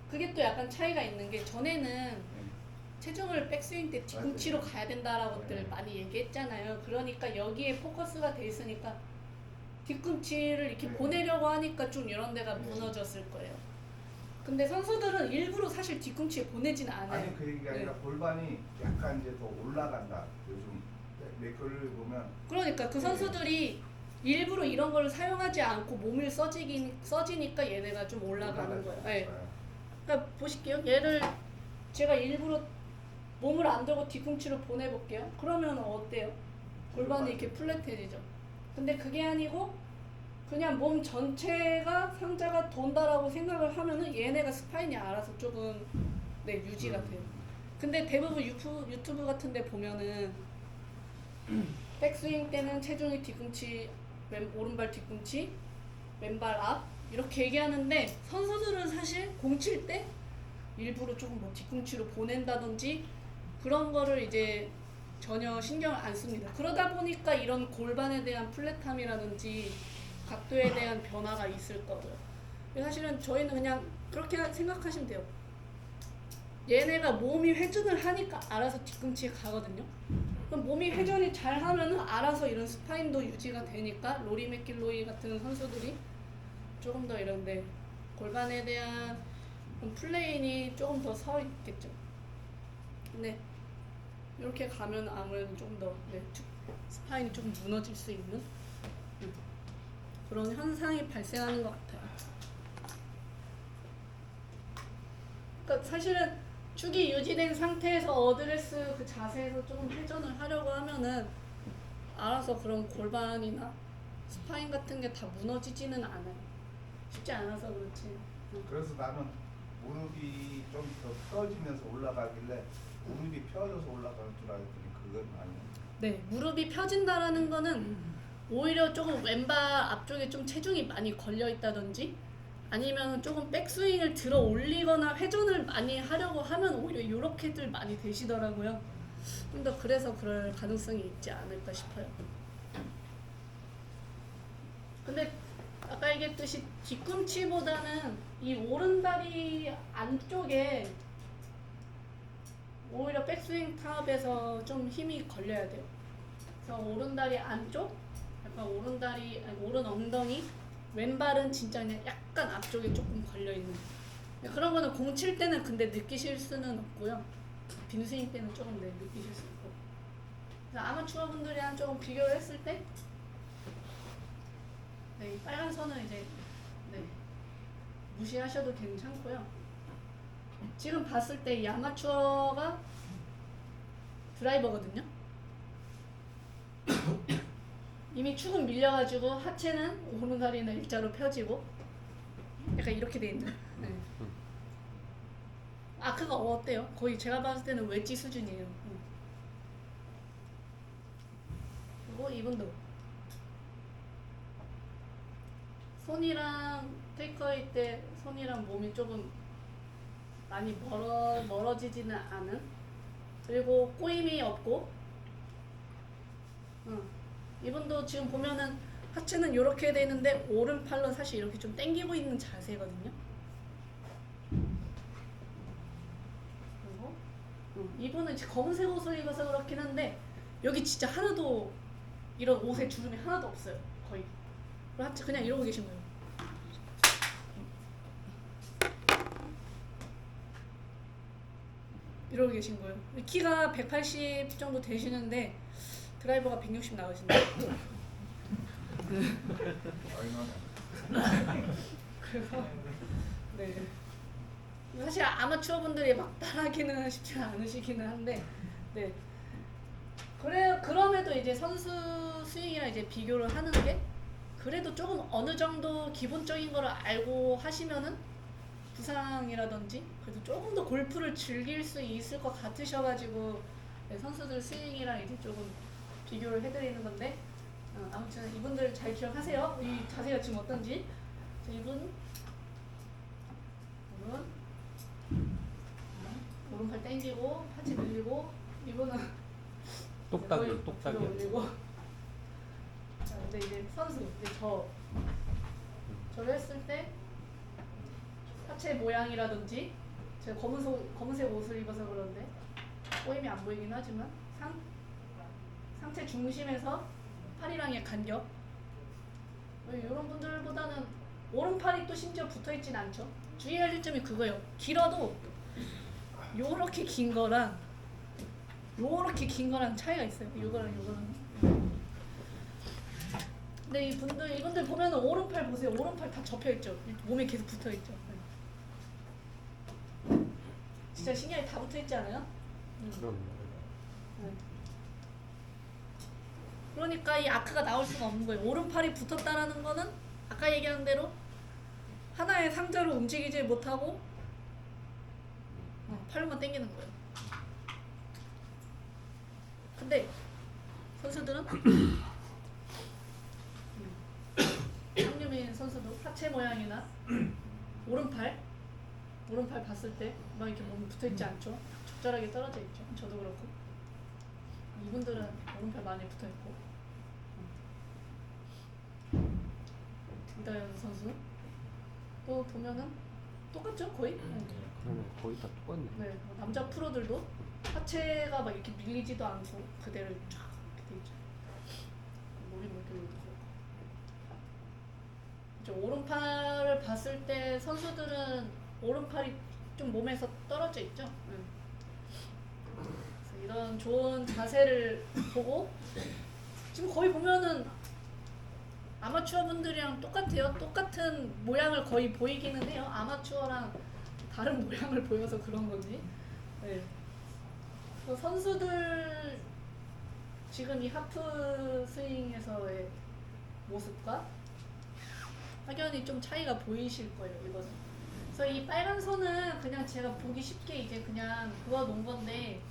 그게 또 약간 차이가 있는 게 전에는 네. 체중을 백스윙 때 뒤꿈치로 맞아요. 가야 된다라고들 네. 많이 얘기했잖아요. 그러니까 여기에 포커스가 돼 있으니까 뒤꿈치를 이렇게 네. 보내려고 하니까 좀 이런 데가 네. 무너졌을 거예요. 근데 선수들은 일부러 사실 뒤꿈치에 보내진 않아요. 아니 그 얘기가 아니라 네. 골반이 약간 이제 더 올라간다. 요즘 내 글을 보면 그러니까 그 네. 선수들이 일부러 이런 걸 사용하지 않고 몸을 써지니까 얘네가 좀 올라가는 거예요. 네. 그러니까 보실게요. 얘를 제가 일부러 몸을 안 들고 뒤꿈치로 보내볼게요. 그러면 어때요? 골반이 이렇게 플랫해지죠. 근데 그게 아니고 그냥 몸 전체가 상자가 돈다라고 생각을 하면은 얘네가 스파인이 알아서 조금 네 유지가 돼요. 근데 대부분 유튜브 같은 데 보면은 백스윙 때는 체중이 뒤꿈치, 오른발 뒤꿈치, 왼발 앞 이렇게 얘기하는데 선수들은 사실 공 칠 때 일부러 조금 뭐 뒤꿈치로 보낸다든지 그런 거를 이제 전혀 신경을 안 씁니다. 그러다 보니까 이런 골반에 대한 플랫함이라든지 각도에 대한 변화가 있을 거고요. 사실은 저희는 그냥 그렇게 생각하시면 돼요. 얘네가 몸이 회전을 하니까 알아서 뒤꿈치에 가거든요. 그럼 몸이 회전이 잘 하면은 알아서 이런 스파인도 유지가 되니까 로리 맥길로이 같은 선수들이 조금 더 이런데 골반에 대한 플레인이 조금 더 서 있겠죠. 근데 이렇게 가면 아무래도 조금 더 네, 스파인이 조금 무너질 수 있는 그런 현상이 발생하는 것 같아요. 그러니까 사실은 축이 유지된 상태에서 어드레스 그 자세에서 조금 회전을 하려고 하면은 알아서 그런 골반이나 스파인 같은 게 다 무너지지는 않아요. 쉽지 않아서 그렇지. 그래서 나는 무릎이 좀 더 떠지면서 올라가길래 무릎이 펴져서 올라가는 줄 알았더니 그건 아니에요. 네, 무릎이 펴진다라는 거는 오히려 조금 왼발 앞쪽에 좀 체중이 많이 걸려 있다든지 아니면 조금 백스윙을 들어 올리거나 회전을 많이 하려고 하면 오히려 이렇게들 많이 되시더라고요. 좀 더 그래서 그럴 가능성이 있지 않을까 싶어요. 근데 아까 얘기했듯이 뒤꿈치보다는 이 오른다리 안쪽에 오히려 백스윙 탑에서 좀 힘이 걸려야 돼요. 그래서 오른다리 안쪽, 약간 오른다리, 아니, 오른 엉덩이, 왼발은 진짜 그냥 약간 앞쪽에 조금 걸려있는 그런 거는 공 칠 때는 근데 느끼실 수는 없고요. 빈스윙 때는 조금 네, 느끼실 수 있고 그래서 아마추어 분들이랑 조금 비교를 했을 때, 네, 이 빨간 선은 이제 네, 무시하셔도 괜찮고요. 지금 봤을 때 이 아마추어가 드라이버거든요. 이미 축은 밀려가지고 하체는 오른다리는 일자로 펴지고 약간 이렇게 돼 있는. 네. 아크가 어때요? 거의 제가 봤을 때는 웨지 수준이에요. 그리고 이분도 손이랑 테이크어웨이 때 손이랑 몸이 조금 많이 멀어지지는 않은, 그리고 꼬임이 없고, 이분도 지금 보면은 하체는 이렇게 돼 있는데 오른팔로 사실 이렇게 좀 당기고 있는 자세거든요. 그리고 이분은 이제 검은색 옷을 입어서 그렇긴 한데 여기 진짜 하나도 이런 옷에 주름이 하나도 없어요. 거의. 그리고 하체 그냥 이러고 계신 거예요. 이러고 계신 거예요. 키가 180 정도 되시는데 드라이버가 160 나가신다. 그래서 네. 사실 아마추어 분들이 막 따라하기는 쉽지 않으시기는 한데, 네. 그럼에도 이제 선수 스윙이랑 이제 비교를 하는 게 그래도 조금 어느 정도 기본적인 거를 알고 하시면은 부상이라든지 그래도 조금 더 골프를 즐길 수 있을 것 같으셔가지고 네, 선수들 스윙이랑 이제 조금 비교를 해드리는 건데, 아무튼 이분들 잘 기억하세요. 이 자세가 지금 어떤지. 이분 오른팔 당기고 하체 늘리고, 이분은 똑딱이 거의 똑딱이. 들어 올리고. 자, 근데 이제 선수 이제 저를 했을 때 하체 모양이라든지 제가 검은색 옷을 입어서 그런데 꼬임이 안 보이긴 하지만 상체 중심에서 팔이랑의 간격, 이런 분들보다는 오른팔이 또 심지어 붙어있진 않죠. 주의할 점이 그거예요. 길어도 요렇게 긴 거랑 차이가 있어요. 요거랑. 근데 이분들 보면은 오른팔 보세요. 오른팔 다 접혀있죠. 몸에 계속 붙어있죠. 진짜 신경이 다 붙어있지 않아요? 그럼 네. 그러니까 이 아크가 나올 수가 없는 거예요. 오른팔이 붙었다라는 거는 아까 얘기한 대로 하나의 상자로 움직이지 못하고 팔로만 당기는 거예요. 근데 선수들은 황유민 선수도 하체 모양이나 오른팔 봤을 때 막 이렇게 몸이 붙어있지 않죠? 적절하게 떨어져 있죠. 저도 그렇고. 이분들은 오른팔 많이 붙어있고. 이다현 선수 또 보면은 똑같죠? 거의? 그러네. 거의 다 똑같네. 네, 남자 프로들도 하체가 막 이렇게 밀리지도 않고 그대로 쫙 이렇게 돼 있죠. 머리 이렇게 그렇죠. 오른팔을 봤을 때 선수들은 오른팔이 좀 몸에서 떨어져 있죠. 그래서 이런 좋은 자세를 보고 지금 거의 보면은 아마추어 분들이랑 똑같아요. 똑같은 모양을 거의 보이기는 해요. 아마추어랑 다른 모양을 보여서 그런 건지. 네. 선수들 지금 이 하프 스윙에서의 모습과 확연히 좀 차이가 보이실 거예요. 이거는. 그래서 이 빨간 선은 그냥 제가 보기 쉽게 이제 그냥 그어 놓은 건데,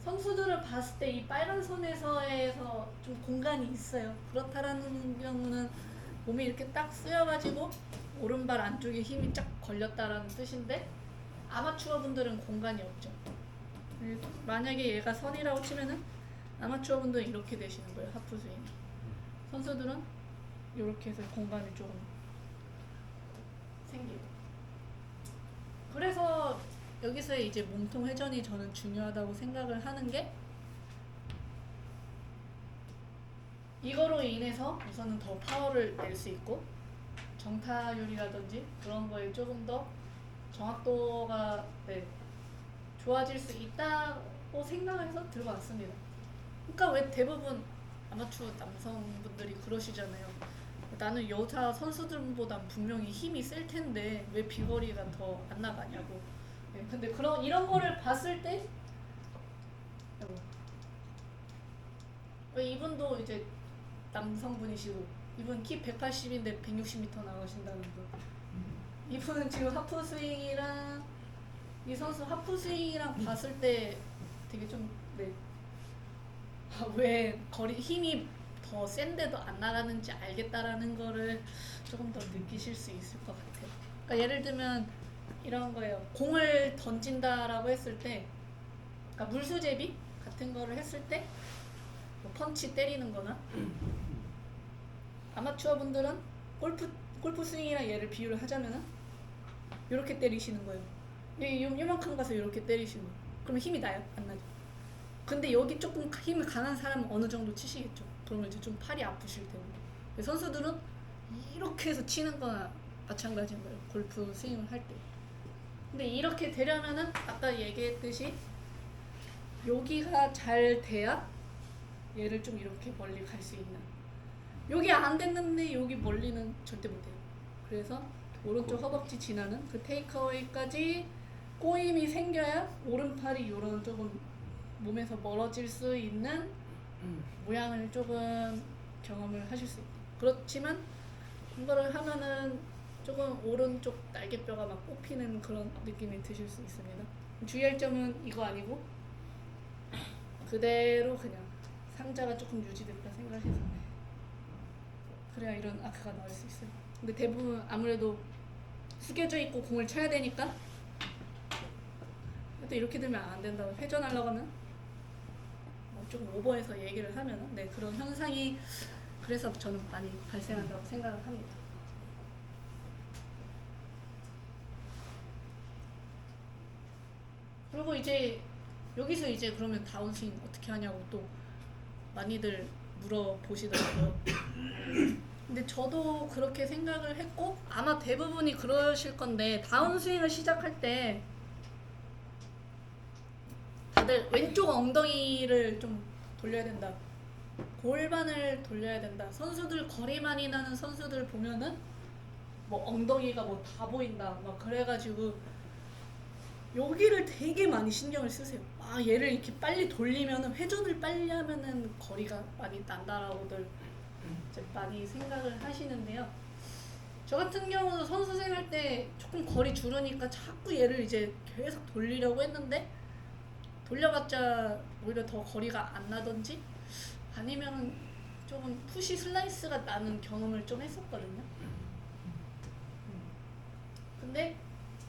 선수들을 봤을 때 이 빨간 선에서 좀 공간이 있어요. 그렇다라는 경우는 몸이 이렇게 딱 쓰여가지고 오른발 안쪽에 힘이 쫙 걸렸다라는 뜻인데, 아마추어 분들은 공간이 없죠. 만약에 얘가 선이라고 치면은 아마추어 분들은 이렇게 되시는 거예요. 하프 스윙. 선수들은 이렇게 해서 공간이 조금 생기고. 그래서 여기서의 이제 몸통 회전이 저는 중요하다고 생각을 하는 게, 이거로 인해서 우선은 더 파워를 낼 수 있고 정타율이라든지 그런 거에 조금 더 정확도가 좋아질 수 있다고 생각을 해서 들고 왔습니다. 그러니까 왜 대부분 아마추어 남성분들이 그러시잖아요. 나는 여자 선수들보다 분명히 힘이 셀 텐데 왜 비거리가 더 안 나가냐고. 네, 근데 이런 거를 봤을 때 이분도 이제 남성분이시고 이분 키 180인데 160m 나가신다는 분. 이분은 지금 하프 스윙이랑 이 선수 하프 스윙이랑 봤을 때 되게 좀 네. 왜 거리 힘이 더 센데도 안 나가는지 알겠다라는 거를 조금 더 느끼실 수 있을 것 같아요. 그러니까 예를 들면 이런 거예요. 공을 던진다라고 했을 때, 그러니까 물수제비 같은 거를 했을 때, 뭐 펀치 때리는 거나, 아마추어 분들은 골프 스윙이랑 얘를 비유를 하자면은, 이렇게 때리시는 거예요. 요만큼 가서 이렇게 때리시는 거예요. 그러면 힘이 나요? 안 나죠? 근데 여기 조금 힘이 강한 사람은 어느 정도 치시겠죠? 그러면 이제 좀 팔이 아프실 테고. 선수들은 이렇게 해서 치는 거나 마찬가지인 거예요. 골프 스윙을 할 때. 근데 이렇게 되려면은 아까 얘기했듯이 여기가 잘 돼야 얘를 좀 이렇게 멀리 갈 수 있는. 여기 안 됐는데 여기 멀리는 절대 못 해요. 그래서 오른쪽 허벅지 지나는 그 테이크어웨이까지 꼬임이 생겨야 오른팔이 요런 조금 몸에서 멀어질 수 있는 모양을 조금 경험을 하실 수 있고, 그렇지만 이거를 하면은 조금 오른쪽 날개뼈가 막 꼽히는 그런 느낌이 드실 수 있습니다. 주의할 점은 이거 아니고 그대로 그냥 상자가 조금 유지됐다 생각해서 그래야 이런 아크가 나올 수 있어요. 근데 대부분 아무래도 숙여져 있고 공을 쳐야 되니까 또 이렇게 되면 안 된다고 회전하려고 하면 조금 오버해서 얘기를 하면 네, 그런 현상이 그래서 저는 많이 발생한다고 생각을 합니다. 그리고 이제 여기서 이제 그러면 다운스윙 어떻게 하냐고 또 많이들 물어보시더라고요. 근데 저도 그렇게 생각을 했고 아마 대부분이 그러실 건데, 다운스윙을 시작할 때 다들 왼쪽 엉덩이를 좀 돌려야 된다, 골반을 돌려야 된다, 선수들 거리 많이 나는 선수들 보면은 뭐 엉덩이가 뭐 다 보인다 막 그래가지고 여기를 되게 많이 신경을 쓰세요. 아, 얘를 이렇게 빨리 돌리면은 회전을 빨리 하면은 거리가 많이 난다라고들 이제 많이 생각을 하시는데요. 저 같은 경우도 선수 생활 때 조금 거리 줄으니까 자꾸 얘를 이제 계속 돌리려고 했는데 돌려봤자 오히려 더 거리가 안 나던지 아니면 조금 푸시 슬라이스가 나는 경험을 좀 했었거든요. 근데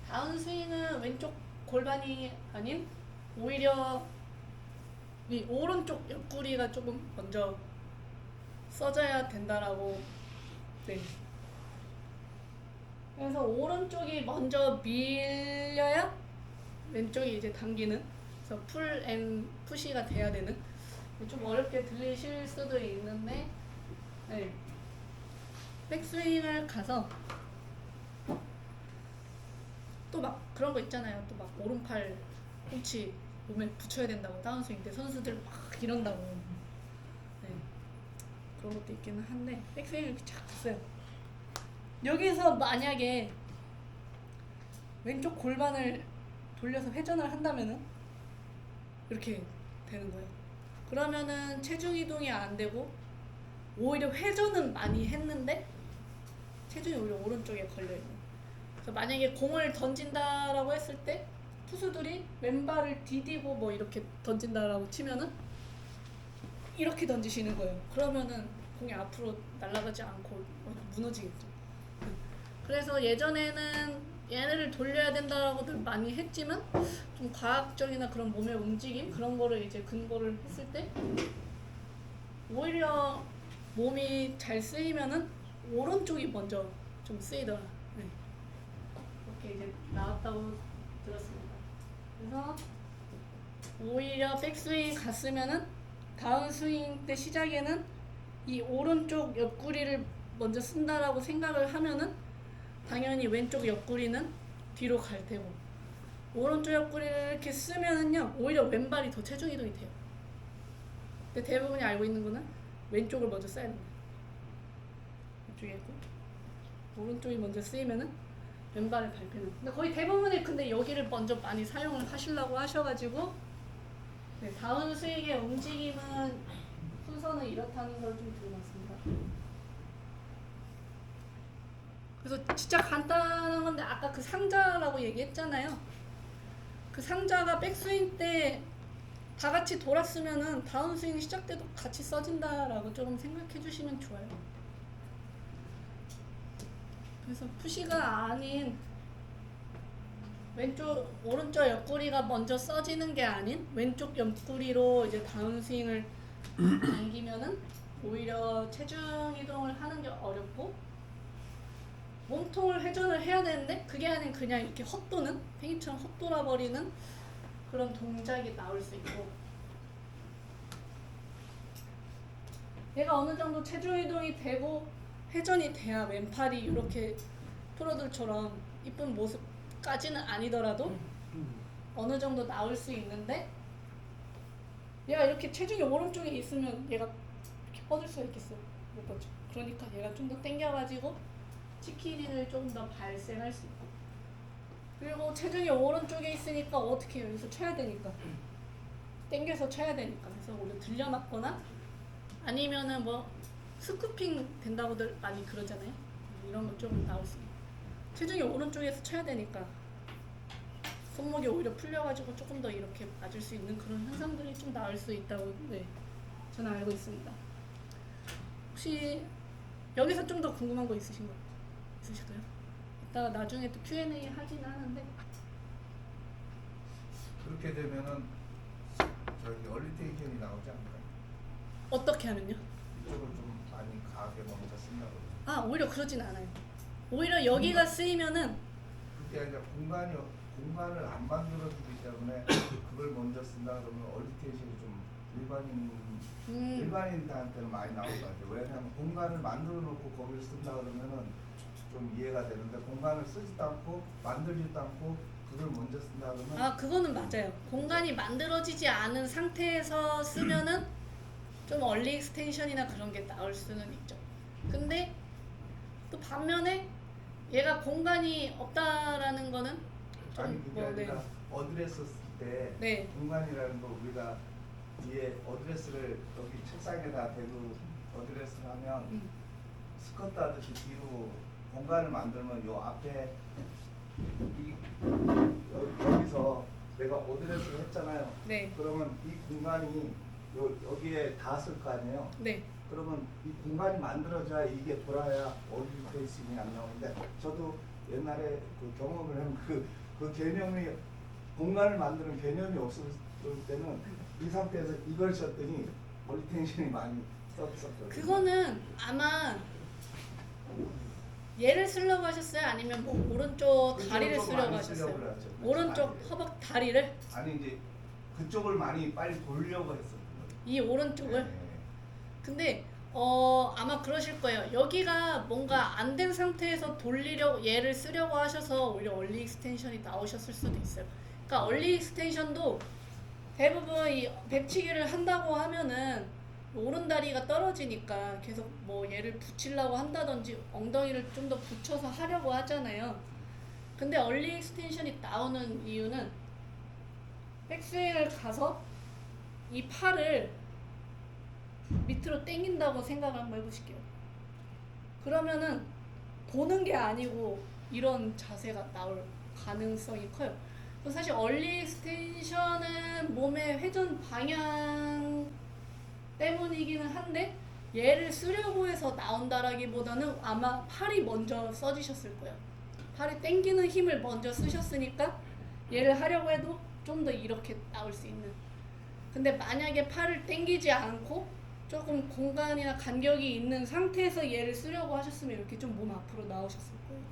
다운스윙은 왼쪽 골반이 아닌 오히려 이 오른쪽 옆구리가 조금 먼저 써져야 된다라고. 네. 그래서 오른쪽이 먼저 밀려야 왼쪽이 이제 당기는, 그래서 풀 앤 푸시가 돼야 되는. 좀 어렵게 들리실 수도 있는데, 네. 백스윙을 가서 또 막 그런 거 있잖아요. 또 막 오른팔꿈치 몸에 붙여야 된다고 다운스윙 때 선수들 막 이런다고. 네. 그런 것도 있기는 한데 백스윙을 이렇게 착 했어요. 여기서 만약에 왼쪽 골반을 돌려서 회전을 한다면은 이렇게 되는 거예요. 그러면은 체중 이동이 안 되고 오히려 회전은 많이 했는데 체중이 오히려 오른쪽에 걸려있는. 그래서 만약에 공을 던진다라고 했을 때 투수들이 왼발을 디디고 뭐 이렇게 던진다라고 치면은 이렇게 던지시는 거예요. 그러면은 공이 앞으로 날아가지 않고 무너지겠죠. 그래서 예전에는 얘네를 돌려야 된다라고들 많이 했지만 좀 과학적이나 그런 몸의 움직임 그런 거를 이제 근거를 했을 때 오히려 몸이 잘 쓰이면은 오른쪽이 먼저 좀 쓰이더라. 네. 이렇게 이제 나왔다고 들었습니다. 그래서 오히려 백스윙 갔으면은 다운스윙 때 시작에는 이 오른쪽 옆구리를 먼저 쓴다라고 생각을 하면은 당연히 왼쪽 옆구리는 뒤로 갈 테고, 오른쪽 옆구리를 이렇게 쓰면은요 오히려 왼발이 더 체중 이동이 돼요. 근데 대부분이 알고 있는 거는 왼쪽을 먼저 써야 된다. 왼쪽에 있고 오른쪽이 먼저 쓰이면은 왼발의 발표는. 근데 거의 대부분이 근데 여기를 먼저 많이 사용을 하시려고 하셔가지고 네, 다운 스윙의 움직임은 순서는 이렇다는 걸 좀 드러났습니다. 그래서 진짜 간단한 건데 아까 그 상자라고 얘기했잖아요. 그 상자가 백스윙 때 다 같이 돌았으면은 다운 스윙 시작 때도 같이 써진다라고 조금 생각해 주시면 좋아요. 그래서 푸시가 아닌 왼쪽 오른쪽 옆구리가 먼저 써지는 게 아닌 왼쪽 옆구리로 이제 다운 스윙을 당기면은 오히려 체중 이동을 하는 게 어렵고 몸통을 회전을 해야 되는데 그게 아닌 그냥 이렇게 헛도는 팽이처럼 헛돌아 버리는 그런 동작이 나올 수 있고 얘가 어느 정도 체중 이동이 되고 회전이 돼야 왼팔이 이렇게 프로들처럼 이쁜 모습까지는 아니더라도 어느 정도 나올 수 있는데 얘가 이렇게 체중이 오른쪽에 있으면 얘가 이렇게 뻗을 수가 있겠어요? 못 뻗죠. 그러니까 얘가 좀 더 당겨가지고 치키리를 좀 더 발생할 수 있고 그리고 체중이 오른쪽에 있으니까 어떻게 여기서 쳐야 되니까 당겨서 쳐야 되니까 그래서 오히려 들려맞거나 아니면은 뭐 스쿠핑 된다고들 많이 그러잖아요. 이런 거 좀 나올 수 있어요. 체중이 오른쪽에서 쳐야 되니까 손목이 오히려 풀려가지고 조금 더 이렇게 맞을 수 있는 그런 현상들이 좀 나올 수 있다고 네, 저는 알고 있습니다. 혹시 여기서 좀 더 궁금한 거 있으신 거 있으실까요? 이따가 나중에 또 Q&A 하긴 하는데 그렇게 되면은 저기 얼리테이션이 나오지 않을까요? 어떻게 하면요? 이쪽을 좀 많이 강하게 먼저 쓴다고. 아 오히려 그러진 않아요. 오히려 여기가 쓰이면은 그게 아니라 공간을 안 만들어주기 때문에 그걸 먼저 쓴다 그러면 얼리테이션이 좀 일반인한테는 많이 나올 것 같아요. 왜냐하면 공간을 만들어 놓고 거기를 쓴다 그러면은 좀 이해가 되는데 공간을 쓰지도 않고 만들지도 않고 그걸 먼저 쓴다 그러면 아 그거는 맞아요. 공간이 만들어지지 않은 상태에서 쓰면은 좀 얼리 익스텐션이나 그런 게 나올 수는 있죠. 근데 또 반면에 얘가 공간이 없다라는 거는 좀 아니 그게 아니라 어드레스 쓸 때 네. 공간이라는 거 우리가 뒤에 어드레스를 여기 책상에다 대고 어드레스를 하면 스쿼트 하듯이 뒤로 공간을 만들면 요 앞에 여기서 내가 어드레스를 했잖아요. 네. 그러면 이 공간이 여기에 닿았을 거 아니에요. 네. 그러면 이 공간이 만들어져야 이게 돌아야 얼리테이션이 안 나오는데 저도 옛날에 그 경험을 한 그 개념이 공간을 만드는 개념이 없을 때는 이 상태에서 이걸 쳤더니 얼리테이션이 많이 썼었거든요. 그거는 아마 얘를 쓰려고 하셨어요? 아니면 뭐 오른쪽 다리를 그쪽을 쓰려고 많이 하셨어요? 쓰려고 그랬죠. 오른쪽 아니, 허벅 다리를? 아니 이제 그쪽을 많이 빨리 돌려고 했었거든요. 이 오른쪽을? 네. 근데 아마 그러실 거예요. 여기가 뭔가 안 된 상태에서 돌리려고 얘를 쓰려고 하셔서 오히려 얼리 익스텐션이 나오셨을 수도 있어요. 그러니까 얼리 익스텐션도 대부분 이 백치기를 한다고 하면은 오른다리가 떨어지니까 계속 뭐 얘를 붙이려고 한다든지 엉덩이를 좀 더 붙여서 하려고 하잖아요. 근데 얼리 익스텐션이 나오는 이유는 백스윙을 가서 이 팔을 밑으로 당긴다고 생각을 한번 해보실게요. 그러면은 도는 게 아니고 이런 자세가 나올 가능성이 커요. 사실 얼리 익스텐션은 몸의 회전 방향 때문이기는 한데 얘를 쓰려고 해서 나온다라기보다는 아마 팔이 먼저 써지셨을 거예요. 팔이 당기는 힘을 먼저 쓰셨으니까 얘를 하려고 해도 좀 더 이렇게 나올 수 있는. 근데 만약에 팔을 당기지 않고 조금 공간이나 간격이 있는 상태에서 얘를 쓰려고 하셨으면 이렇게 좀 몸 앞으로 나오셨을 거예요.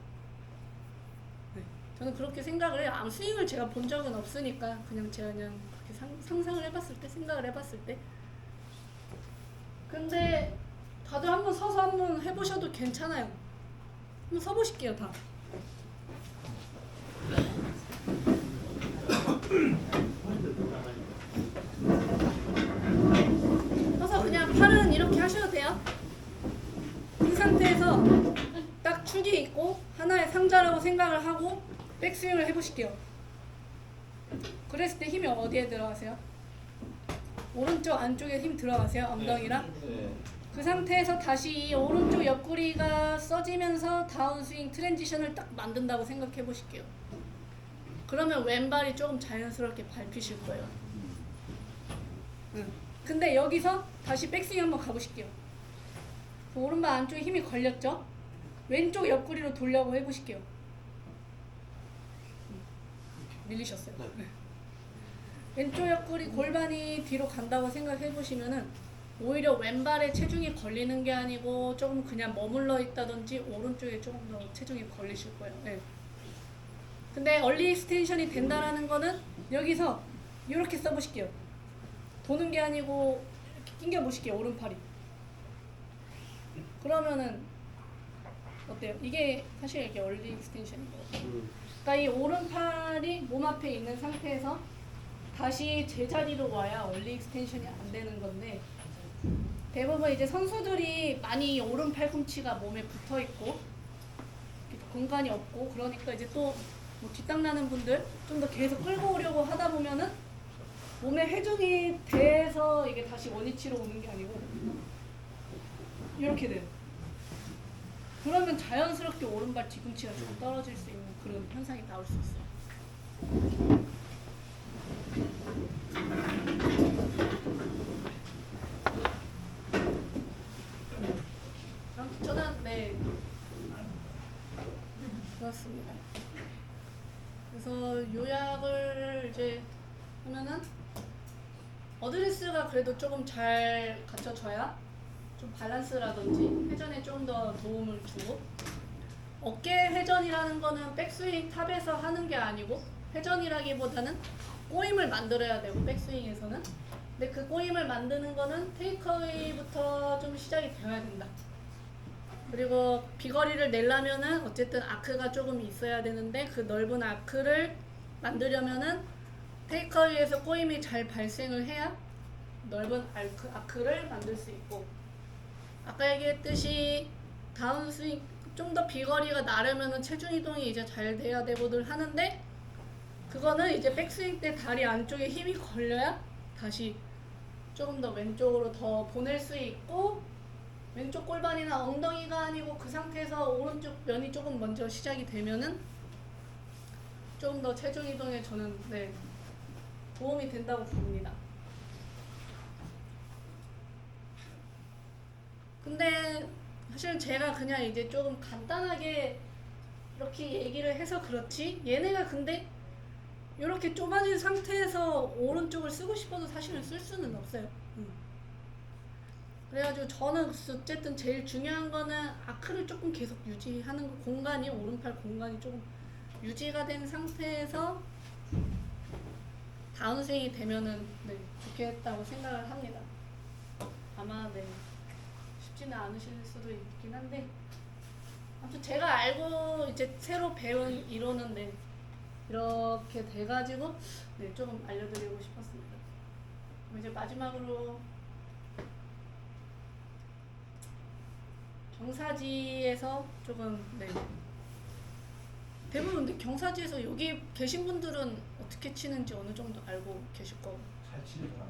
네. 저는 그렇게 생각을 해요. 아무 스윙을 제가 본 적은 없으니까 그냥 제가 그냥 그렇게 상상을 해봤을 때, 생각을 해봤을 때. 근데 다들 한번 서서 한번 해보셔도 괜찮아요. 한번 서보실게요, 다. 상태에서 딱 축이 있고 하나의 상자라고 생각을 하고 백스윙을 해보실게요. 그랬을 때 힘이 어디에 들어가세요? 오른쪽 안쪽에 힘 들어가세요. 엉덩이랑. 네. 그 상태에서 다시 이 오른쪽 옆구리가 써지면서 다운스윙 트랜지션을 딱 만든다고 생각해 보실게요. 그러면 왼발이 조금 자연스럽게 밟히실 거예요. 근데 여기서 다시 백스윙 한번 가보실게요. 그 오른발 안쪽에 힘이 걸렸죠? 왼쪽 옆구리로 돌려고 해보실게요. 밀리셨어요. 네. 왼쪽 옆구리 골반이 뒤로 간다고 생각해 보시면은 오히려 왼발에 체중이 걸리는 게 아니고 조금 그냥 머물러 있다든지 오른쪽에 조금 더 체중이 걸리실 거예요. 네. 근데 얼리 익스텐션이 된다라는 거는 여기서 이렇게 써보실게요. 도는 게 아니고 이렇게 당겨 보실게요. 오른팔이. 그러면은 어때요? 이게 사실 이게 얼리 익스텐션이거든요. 그러니까 이 오른팔이 몸 앞에 있는 상태에서 다시 제자리로 와야 얼리 익스텐션이 안 되는 건데 대부분 이제 선수들이 많이 오른 팔꿈치가 몸에 붙어 있고 공간이 없고 그러니까 이제 또 뭐 뒷땅 나는 분들 좀 더 계속 끌고 오려고 하다 보면은 몸에 회전이 돼서 이게 다시 원위치로 오는 게 아니고 이렇게 돼요. 그러면 자연스럽게 오른발 뒤꿈치가 좀 떨어질 수 있는 그런 현상이 나올 수 있어요. 저는 네 그렇습니다. 그래서 요약을 이제 하면은 어드레스가 그래도 조금 잘 갖춰져야 좀 밸런스라든지 회전에 좀 더 도움을 주고 어깨 회전이라는 거는 백스윙 탑에서 하는 게 아니고 회전이라기보다는 꼬임을 만들어야 되고 백스윙에서는 근데 그 꼬임을 만드는 거는 테이크어웨이부터 좀 시작이 되어야 된다. 그리고 비거리를 내려면은 어쨌든 아크가 조금 있어야 되는데 그 넓은 아크를 만들려면은 테이크어웨이에서 꼬임이 잘 발생을 해야 넓은 아크를 만들 수 있고 아까 얘기했듯이 다운스윙 좀 더 비거리가 나려면은 체중 이동이 이제 잘 돼야 되고들 하는데 그거는 이제 백스윙 때 다리 안쪽에 힘이 걸려야 다시 조금 더 왼쪽으로 더 보낼 수 있고 왼쪽 골반이나 엉덩이가 아니고 그 상태에서 오른쪽 면이 조금 먼저 시작이 되면은 조금 더 체중 이동에 저는 네, 도움이 된다고 봅니다. 근데 사실은 제가 그냥 이제 조금 간단하게 이렇게 얘기를 해서 그렇지 얘네가 근데 이렇게 좁아진 상태에서 오른쪽을 쓰고 싶어도 사실은 쓸 수는 없어요. 그래가지고 저는 어쨌든 제일 중요한 거는 아크를 조금 계속 유지하는 거, 공간이 오른팔 공간이 조금 유지가 된 상태에서 다운스윙이 되면은 네, 좋겠다고 생각을 합니다. 아마 네 쉽지는 않으실 수도 있긴 한데 아무튼 제가 알고 이제 새로 배운 이론은 네 이렇게 돼가지고 네 조금 알려드리고 싶었습니다. 그럼 이제 마지막으로 경사지에서 조금 네 대부분 근데 경사지에서 여기 계신 분들은 어떻게 치는지 어느 정도 알고 계실 거 잘 치는 사람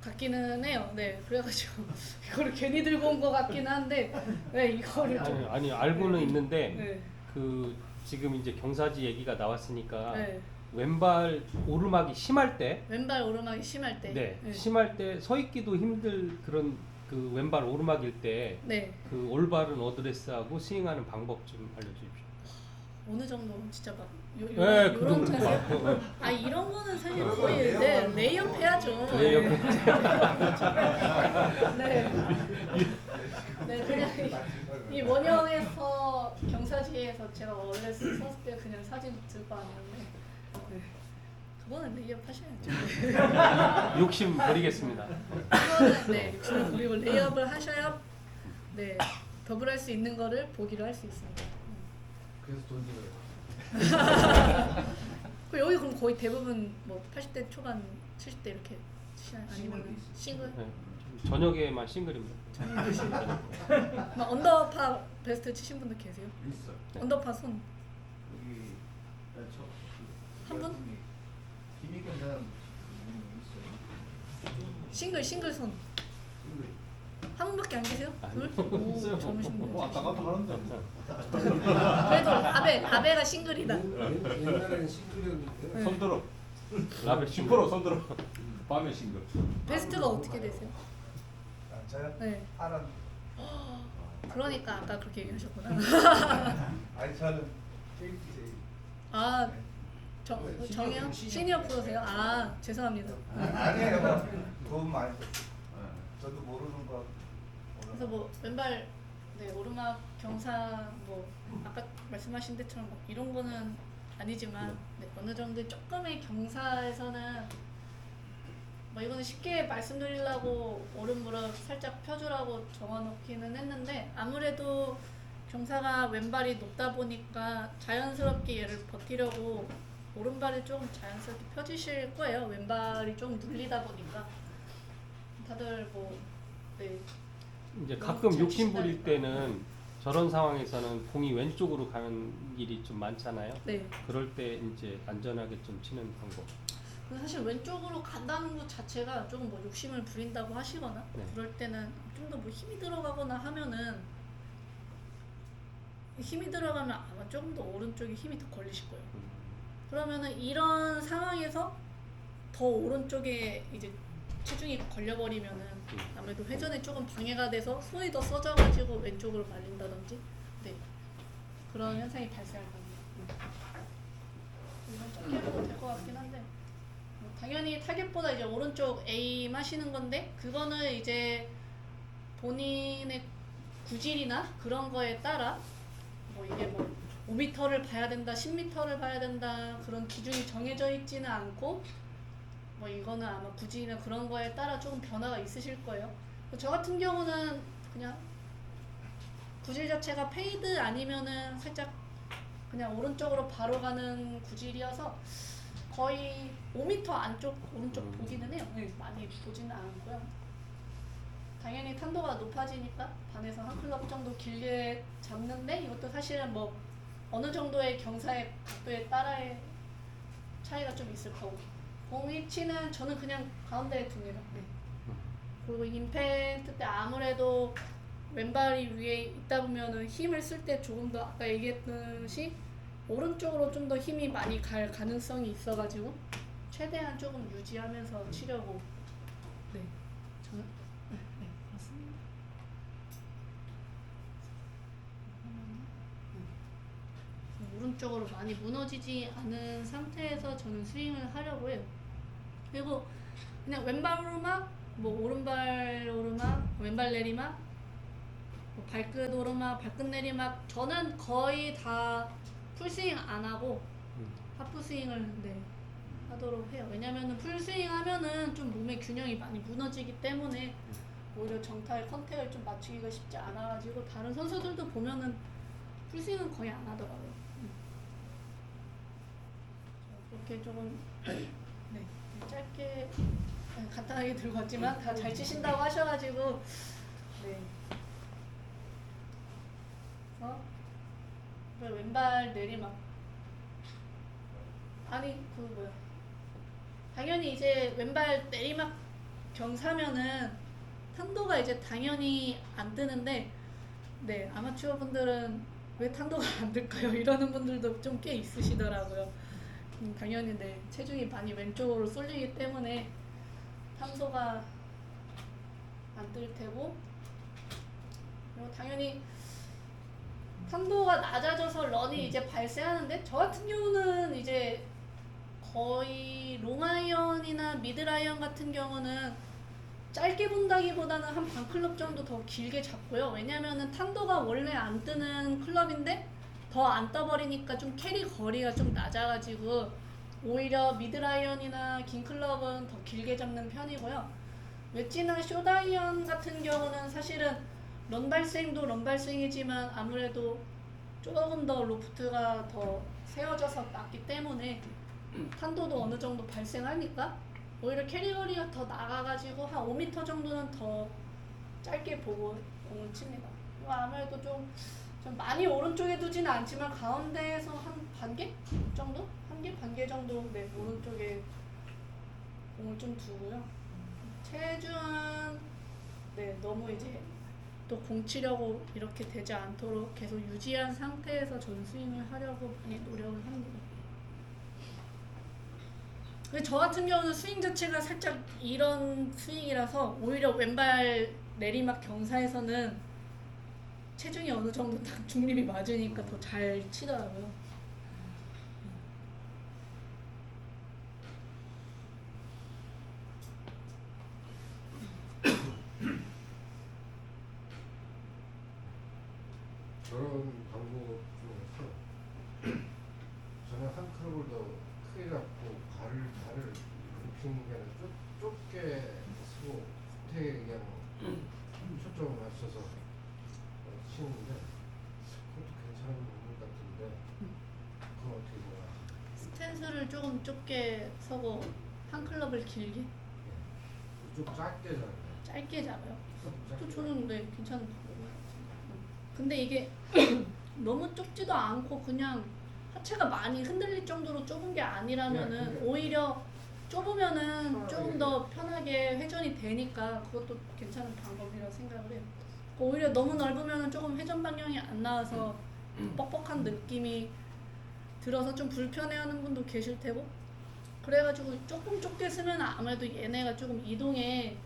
같기는 해요. 네 그래가지고 이거를 괜히 들고 온 것 같긴 한데 네 이거를 좀 아니 알고는 있는데 네. 그 지금 이제 경사지 얘기가 나왔으니까 네. 왼발 오르막이 심할 때 왼발 오르막이 심할 때 네, 네. 심할 때 서 있기도 힘들 그런 그 왼발 오르막일 때 네. 그 올바른 어드레스하고 스윙하는 방법 좀 알려주십시오. 어느 정도 진짜 막 네, 요런 그런 자세? 거. 아 이런 거는 사실 거의 네, 레이업 해야죠. 레이업. 네. 네 그냥 이 원형에서 경사지에서 제가 원래 섰을 때 그냥 사진 들고 왔는데 네. 그거는 레이업 하셔야죠. 욕심 버리겠습니다. 그거는 네 욕심을 부리고 레이업을 하셔야 네 더블할 수 있는 거를 보기로 할 수 있습니다. 그래서 돈 들어요. 그 여기 그럼 거의 대부분 뭐 80대 초반 70대 이렇게 치나요? 아니면 싱글? 네, 저녁에만 싱글입니다. 막 언더파 베스트 치신 분들 계세요? 있어. 네. 언더파 손 여기 한 분? 김익현 사람 있어요. 싱글 손. 한 분밖에 안 계세요? 아니요. 둘? 오, 젊으신 분. 왔다 갔다 하는데. 그래도 아베가 싱글이다. 옛날에는 싱글이었는데 네. 손들어. 라벨 싱글어 손들어. 밤에 싱글. 베스트가 어떻게 되세요? 아, 저요? 네. 파란. 그러니까 아까 그렇게 얘기하셨구나. 아니 저는 KTJ. 아, 정혜요? 시니어 프로세요? 아, 죄송합니다. 아니에요. 도움 많이 줬어요. 저도 모르는 거. 그래서 뭐 왼발 네, 오르막 경사 뭐 아까 말씀하신 데처럼 뭐 이런 거는 아니지만 네, 어느 정도 조금의 경사에서는 뭐 이거는 쉽게 말씀드리려고 오른 무릎 살짝 펴주라고 적어놓기는 했는데 아무래도 경사가 왼발이 높다 보니까 자연스럽게 얘를 버티려고 오른발이 좀 자연스럽게 펴지실 거예요. 왼발이 좀 눌리다 보니까 다들 뭐 네. 이제 너무 가끔 잘 욕심 부릴 치시다니까. 때는 저런 상황에서는 공이 왼쪽으로 가는 일이 좀 많잖아요. 네. 그럴 때 이제 안전하게 좀 치는 방법. 근데 사실 왼쪽으로 간다는 것 자체가 조금 뭐 욕심을 부린다고 하시거나 네. 그럴 때는 좀 더 뭐 힘이 들어가거나 하면은 힘이 들어가면 아마 조금 더 오른쪽에 힘이 더 걸리실 거예요. 그러면은 이런 상황에서 더 오른쪽에 이제 체중이 걸려버리면은 아무래도 회전에 조금 방해가 돼서 손이 더 써져가지고 왼쪽으로 말린다든지 네 그런 현상이 발생할 겁니다. 이건 좀 해봐도 될 것 같긴 한데 뭐 당연히 타겟보다 이제 오른쪽 에임 하시는 건데 그거는 이제 본인의 구질이나 그런 거에 따라 뭐 이게 뭐 5m를 봐야 된다, 10m를 봐야 된다 그런 기준이 정해져 있지는 않고 뭐 이거는 아마 구질이나 그런 거에 따라 조금 변화가 있으실 거예요. 저 같은 경우는 그냥 구질 자체가 페이드 아니면은 살짝 그냥 오른쪽으로 바로 가는 구질이어서 거의 5m 안쪽 오른쪽 보기는 해요. 네, 많이 보지는 않고요. 당연히 탄도가 높아지니까 반에서 한 클럽 정도 길게 잡는데 이것도 사실은 뭐 어느 정도의 경사의 각도에 따라의 차이가 좀 있을 거고 공 위치는 저는 그냥 가운데에 둡니다. 네. 그리고 임팩트 때 아무래도 왼발이 위에 있다 보면은 힘을 쓸 때 조금 더 아까 얘기했듯이 오른쪽으로 좀 더 힘이 많이 갈 가능성이 있어가지고 최대한 조금 유지하면서 치려고 네 저는 네 그렇습니다. 오른쪽으로 많이 무너지지 않은 상태에서 저는 스윙을 하려고 해요. 그리고 그냥 왼발 오르막, 뭐 오른발 오르막, 왼발 내리막, 뭐 발끝 오르막, 발끝 내리막 저는 거의 다 풀스윙 안 하고 하프 스윙을 네, 하도록 해요. 왜냐면은 풀스윙 하면은 좀 몸의 균형이 많이 무너지기 때문에 오히려 정타의 컨택을 좀 맞추기가 쉽지 않아가지고 다른 선수들도 보면은 풀스윙은 거의 안 하더라고요. 그렇게 조금 네, 짧게 간단하게 들고 왔지만 다 잘 치신다고 하셔가지고 네. 그래서 왼발 내리막 아니 그 뭐야 당연히 이제 왼발 내리막 경사면은 탄도가 이제 당연히 안 뜨는데 네 아마추어 분들은 왜 탄도가 안 들까요? 이러는 분들도 좀 꽤 있으시더라고요. 당연히 네 체중이 많이 왼쪽으로 쏠리기 때문에 탄도가 안 뜰 테고 그리고 당연히 탄도가 낮아져서 런이 이제 발생하는데 저 같은 경우는 이제 거의 롱아이언이나 미드라이언 같은 경우는 짧게 본다기보다는 한 반 클럽 정도 더 길게 잡고요. 왜냐면은 탄도가 원래 안 뜨는 클럽인데 더 안 떠버리니까 좀 캐리 거리가 좀 낮아가지고 오히려 미드라이언이나 긴 클럽은 더 길게 잡는 편이고요. 웨지나 숏아이언 같은 경우는 사실은 런 발스윙도 런 발스윙이지만 아무래도 조금 더 로프트가 더 세워져서 낮기 때문에 탄도도 어느 정도 발생하니까 오히려 캐리거리가 더 나가가지고 한 5m 정도는 더 짧게 보고 공을 칩니다. 이거 아무래도 좀 많이 오른쪽에 두지는 않지만 가운데에서 한 반 개 정도? 한 개? 반 개 정도 네, 오른쪽에 공을 좀 두고요. 체중은 네, 너무 이제 또 공 치려고 이렇게 되지 않도록 계속 유지한 상태에서 전 스윙을 하려고 많이 노력을 합니다. 근데 저 같은 경우는 스윙 자체가 살짝 이런 스윙이라서 오히려 왼발 내리막 경사에서는 체중이 어느 정도 딱 중립이 맞으니까 더 잘 치더라고요. 저런 방법 중에서 저는 한 클럽을 더 크게 잡고 발을 눕히는 게 아니라 좁게 쓰고 되게 그냥 초점을 맞춰서 치는데 그것도 괜찮은 방법 같은데 그건 어떻게 보나? 스탠스를 조금 좁게 서고 한 클럽을 길게 좀 짧게 잡아요. 짧게 잡아요. 또 짧게. 저는 네, 괜찮은 방법이에요. 근데 이게 너무 좁지도 않고 그냥 하체가 많이 흔들릴 정도로 좁은 게 아니라면은 네, 오히려 좁으면은 편하게. 조금 더 편하게 회전이 되니까 그것도 괜찮은 방법이라고 생각을 해요. 오히려 너무 넓으면은 조금 회전 방향이 안 나와서 뻑뻑한 느낌이 들어서 좀 불편해하는 분도 계실 테고 그래가지고 조금 좁게 쓰면 아무래도 얘네가 조금 이동에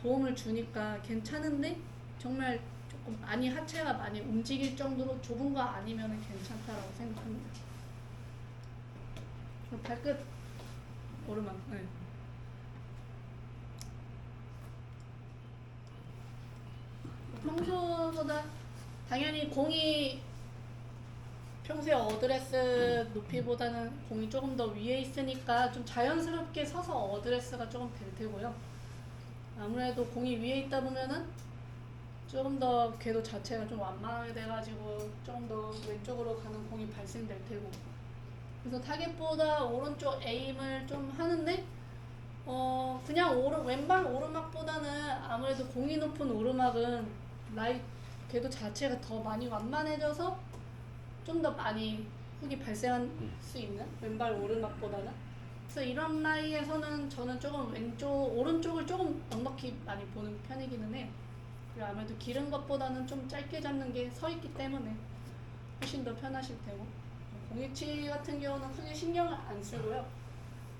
도움을 주니까 괜찮은데 정말 조금 많이 하체가 많이 움직일 정도로 좁은 거 아니면 괜찮다라고 생각합니다. 발끝 오르막. 네. 평소보다 당연히 공이 평소에 어드레스 높이보다는 공이 조금 더 위에 있으니까 좀 자연스럽게 서서 어드레스가 조금 될 테고요. 아무래도 공이 위에 있다 보면은 조금 더 궤도 자체가 좀 완만하게 돼가지고 조금 더 왼쪽으로 가는 공이 발생될 테고 그래서 타겟보다 오른쪽 에임을 좀 하는데 그냥 왼발 오르막보다는 아무래도 공이 높은 오르막은 궤도 자체가 더 많이 완만해져서 좀 더 많이 훅이 발생할 수 있는 왼발 오르막보다는 그래서 이런 라이에서는 저는 조금 오른쪽을 조금 넉넉히 많이 보는 편이기는 해요. 그리고 아무래도 기른 것보다는 좀 짧게 잡는 게 서 있기 때문에 훨씬 더 편하실 테고 공이치 같은 경우는 크게 신경을 안 쓰고요.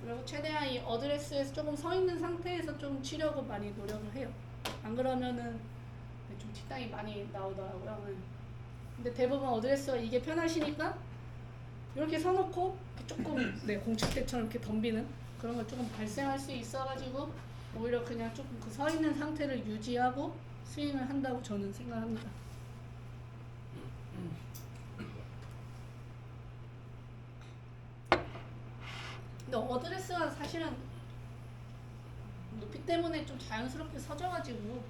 그리고 최대한 이 어드레스에서 조금 서 있는 상태에서 좀 치려고 많이 노력을 해요. 안 그러면은 좀 뒷땅이 많이 나오더라고요. 네. 근데 대부분 어드레스가 이게 편하시니까 이렇게 서놓고 조금 네, 공축 때처럼 이렇게 덤비는 그런 거 조금 발생할 수 있어가지고 오히려 그냥 조금 그 서 있는 상태를 유지하고 스윙을 한다고 저는 생각합니다. 근데 어드레스가 사실은 높이 때문에 좀 자연스럽게 서져가지고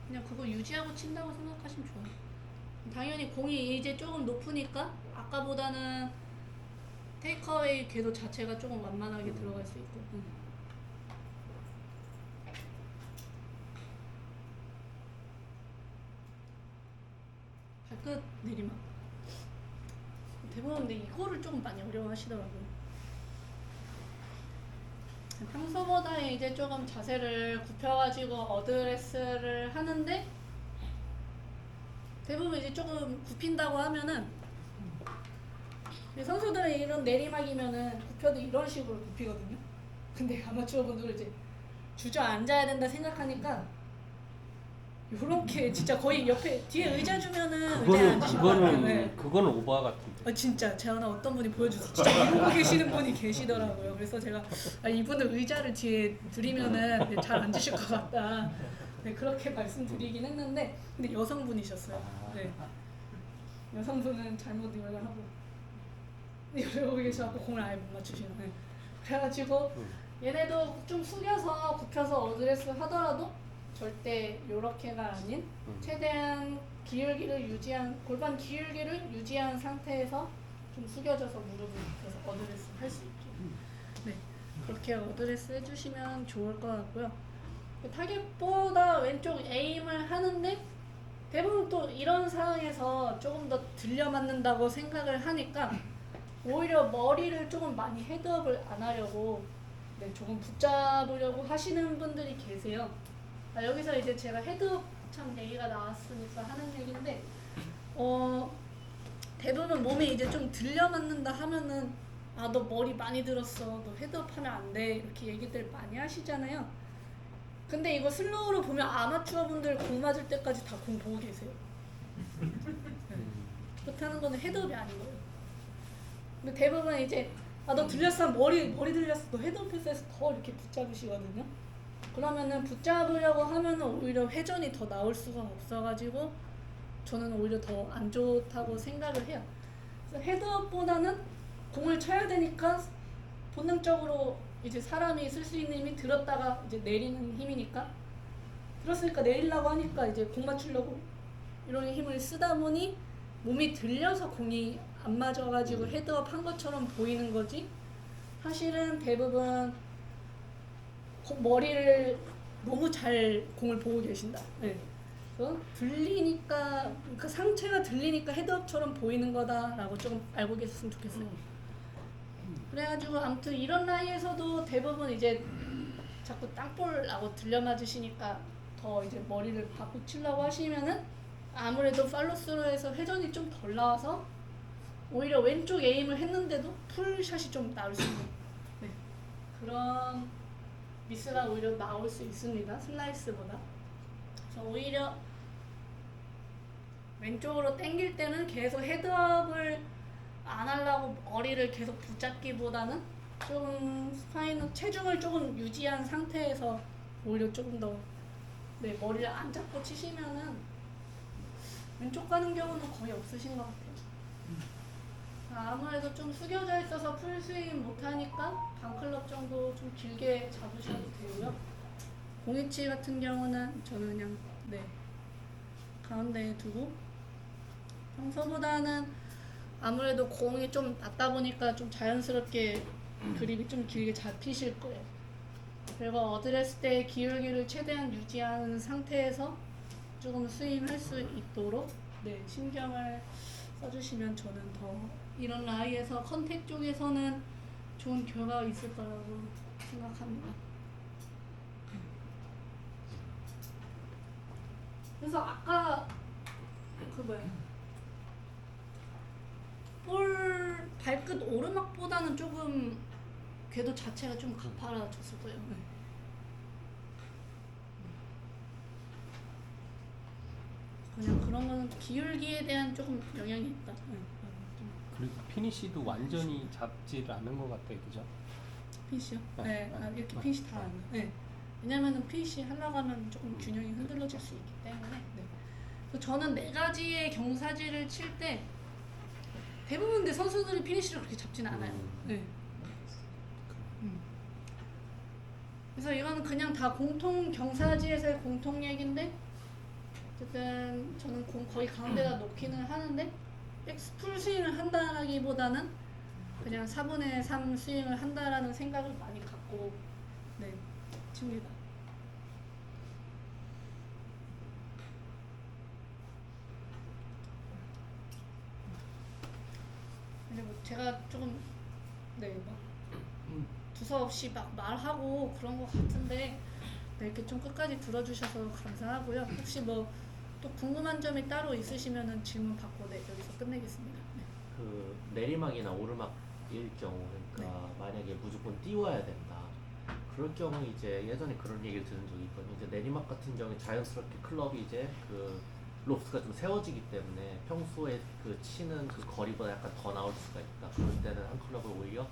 그냥 그거 유지하고 친다고 생각하시면 좋아요. 당연히 공이 이제 조금 높으니까 아까보다는 테이크어웨이 궤도 자체가 조금 완만하게 들어갈 수 있고 발끝 내리막 대부분 근데 이거를 조금 많이 어려워하시더라고요. 평소보다 이제 조금 자세를 굽혀가지고 어드레스를 하는데 대부분 이제 조금 굽힌다고 하면은 선수들은 이런 내리막이면은 굽혀도 이런 식으로 굽히거든요. 근데 아마추어 분들은 이제 주저앉아야 된다 생각하니까 요렇게 진짜 거의 옆에 뒤에 의자 주면은 의자에 앉으실 것 같아요. 네. 그거는 오바 같은데. 진짜 제가 하나 어떤 분이 보여주세요. 진짜 이러고 계시는 분이 계시더라고요. 그래서 제가 이분을 의자를 뒤에 드리면은 잘 앉으실 것 같다. 네, 그렇게 말씀드리긴 했는데 근데 여성분이셨어요. 네. 여성분은 잘못 이걸 하고 이러고 계셔서 공을 아예 못 맞추시는. 네. 그래가지고 얘네도 좀 숙여서 굽혀서 어드레스 하더라도 절대 요렇게가 아닌 최대한 골반 기울기를 유지한 상태에서 좀 숙여져서 무릎을 굽혀서 어드레스 할 수 있게. 네. 그렇게 어드레스 해주시면 좋을 것 같고요. 타겟보다 왼쪽 에임을 하는데 대부분 또 이런 상황에서 조금 더 들려 맞는다고 생각을 하니까 오히려 머리를 조금 많이 헤드업을 안 하려고 조금 붙잡으려고 하시는 분들이 계세요. 여기서 이제 제가 헤드업 참 얘기가 나왔으니까 하는 얘기인데 대부분 몸에 이제 좀 들려 맞는다 하면은 아, 너 머리 많이 들었어, 너 헤드업 하면 안 돼, 이렇게 얘기들 많이 하시잖아요. 근데 이거 슬로우로 보면 아마추어 분들 공 맞을 때까지 다 공 보고 계세요. 그렇다는 거는 헤드업이 아닌 거예요. 근데 대부분 이제 아, 너 들렸어, 머리 들렸어, 너 헤드업했어 해서 더 이렇게 붙잡으시거든요. 그러면은 붙잡으려고 하면은 오히려 회전이 더 나올 수가 없어가지고 저는 오히려 더 안 좋다고 생각을 해요. 그래서 헤드업보다는 공을 쳐야 되니까 본능적으로 이제 사람이 쓸 수 있는 힘이 들었다가 이제 내리는 힘이니까 들었으니까 내리려고 하니까 이제 공 맞추려고 이런 힘을 쓰다 보니 몸이 들려서 공이 안 맞아가지고 헤드업 한 것처럼 보이는 거지 사실은 대부분 머리를 너무 잘 공을 보고 계신다. 네. 그래서 들리니까 그 상체가 들리니까 헤드업처럼 보이는 거다라고 좀 알고 계셨으면 좋겠어요. 그래가지고 아무튼 이런 라이에서도 대부분 이제 자꾸 땅볼 나고 들려 맞으시니까 더 이제 머리를 바꾸치려고 하시면은 아무래도 팔로스루에서 회전이 좀 덜 나와서 오히려 왼쪽 에임을 했는데도 풀샷이 좀 나올 수 있는 그런 미스가 오히려 나올 수 있습니다. 슬라이스보다. 그래서 오히려 왼쪽으로 당길 때는 계속 헤드업을 안 하려고 머리를 계속 붙잡기보다는 좀 스파인 체중을 조금 유지한 상태에서 오히려 조금 더 머리를 안 잡고 치시면은 왼쪽 가는 경우는 거의 없으신 것 같아요. 아무래도 좀 숙여져 있어서 풀스윙 못하니까 반클럽 정도 좀 길게 잡으셔도 되고요. 공이치 같은 경우는 저는 그냥 가운데에 두고 평소보다는 아무래도 공이 좀 낮다 보니까 좀 자연스럽게 그립이 좀 길게 잡히실 거예요. 그리고 어드레스 때 기울기를 최대한 유지하는 상태에서 조금 스윙할 수 있도록 신경을 써주시면 저는 더 이런 라이에서 컨택 쪽에서는 좋은 결과가 있을 거라고 생각합니다. 그래서 아까 볼 발끝 오르막보다는 조금 궤도 자체가 좀 가파라졌을 거예요. 그냥 그런 거는 기울기에 대한 조금 영향이 있다. 그리고 피니시도 완전히 잡지를 않은 것 같아요, 그죠? 핏이요? 네, 이렇게 핏이 다 안 나요. 왜냐면은 핏이 하려고 하면 조금 균형이 흔들려질 수 있기 때문에. 그래서 저는 4가지의 경사지를 칠 때 대부분 근데 선수들이 피니시를 그렇게 잡지는 않아요. 그래서 이거는 그냥 다 공통 경사지에서의 공통 얘기인데 어쨌든 저는 공 거의 가운데다 놓기는 하는데 풀 스윙을 한다라기보다는 그냥 4분의 3 스윙을 한다라는 생각을 많이 갖고 칩니다. 그리고 제가 조금 두서없이 막 말하고 그런 것 같은데 이렇게 좀 끝까지 들어주셔서 감사하고요. 혹시 또 궁금한 점이 따로 있으시면은 질문 받고 여기서 끝내겠습니다. 그 내리막이나 오르막일 경우 그러니까 만약에 무조건 띄워야 된다. 그럴 경우 이제 예전에 그런 얘기를 들은 적이 있거든요. 이제 내리막 같은 경우에 자연스럽게 클럽이 이제 그 로프트가 좀 세워지기 때문에 평소에 그 치는 그 거리보다 약간 더 나올 수가 있다. 그럴 때는 한 클럽을 오히려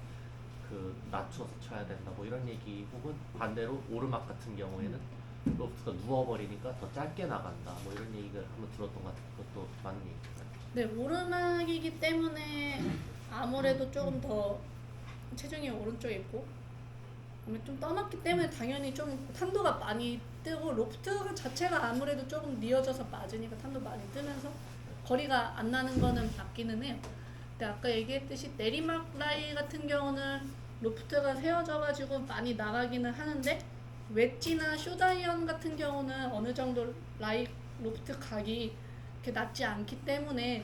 그 낮춰서 쳐야 된다. 이런 얘기 혹은 반대로 오르막 같은 경우에는 로프트가 누워버리니까 더 짧게 나간다. 이런 얘기를 한번 들었던 것 같아요. 그것도 맞는 얘기인가요? 오르막이기 때문에 아무래도 조금 더 체중이 오른쪽에 있고 좀 떠났기 때문에 당연히 좀 탄도가 많이 뜨고 로프트 자체가 아무래도 조금 뉘어져서 맞으니까 탄도 많이 뜨면서 거리가 안 나는 거는 맞기는 해요. 근데 아까 얘기했듯이 내리막 라이 같은 경우는 로프트가 세워져가지고 많이 나가기는 하는데 웨지나 숏아이언 같은 경우는 어느 정도 로프트 각이 이렇게 낮지 않기 때문에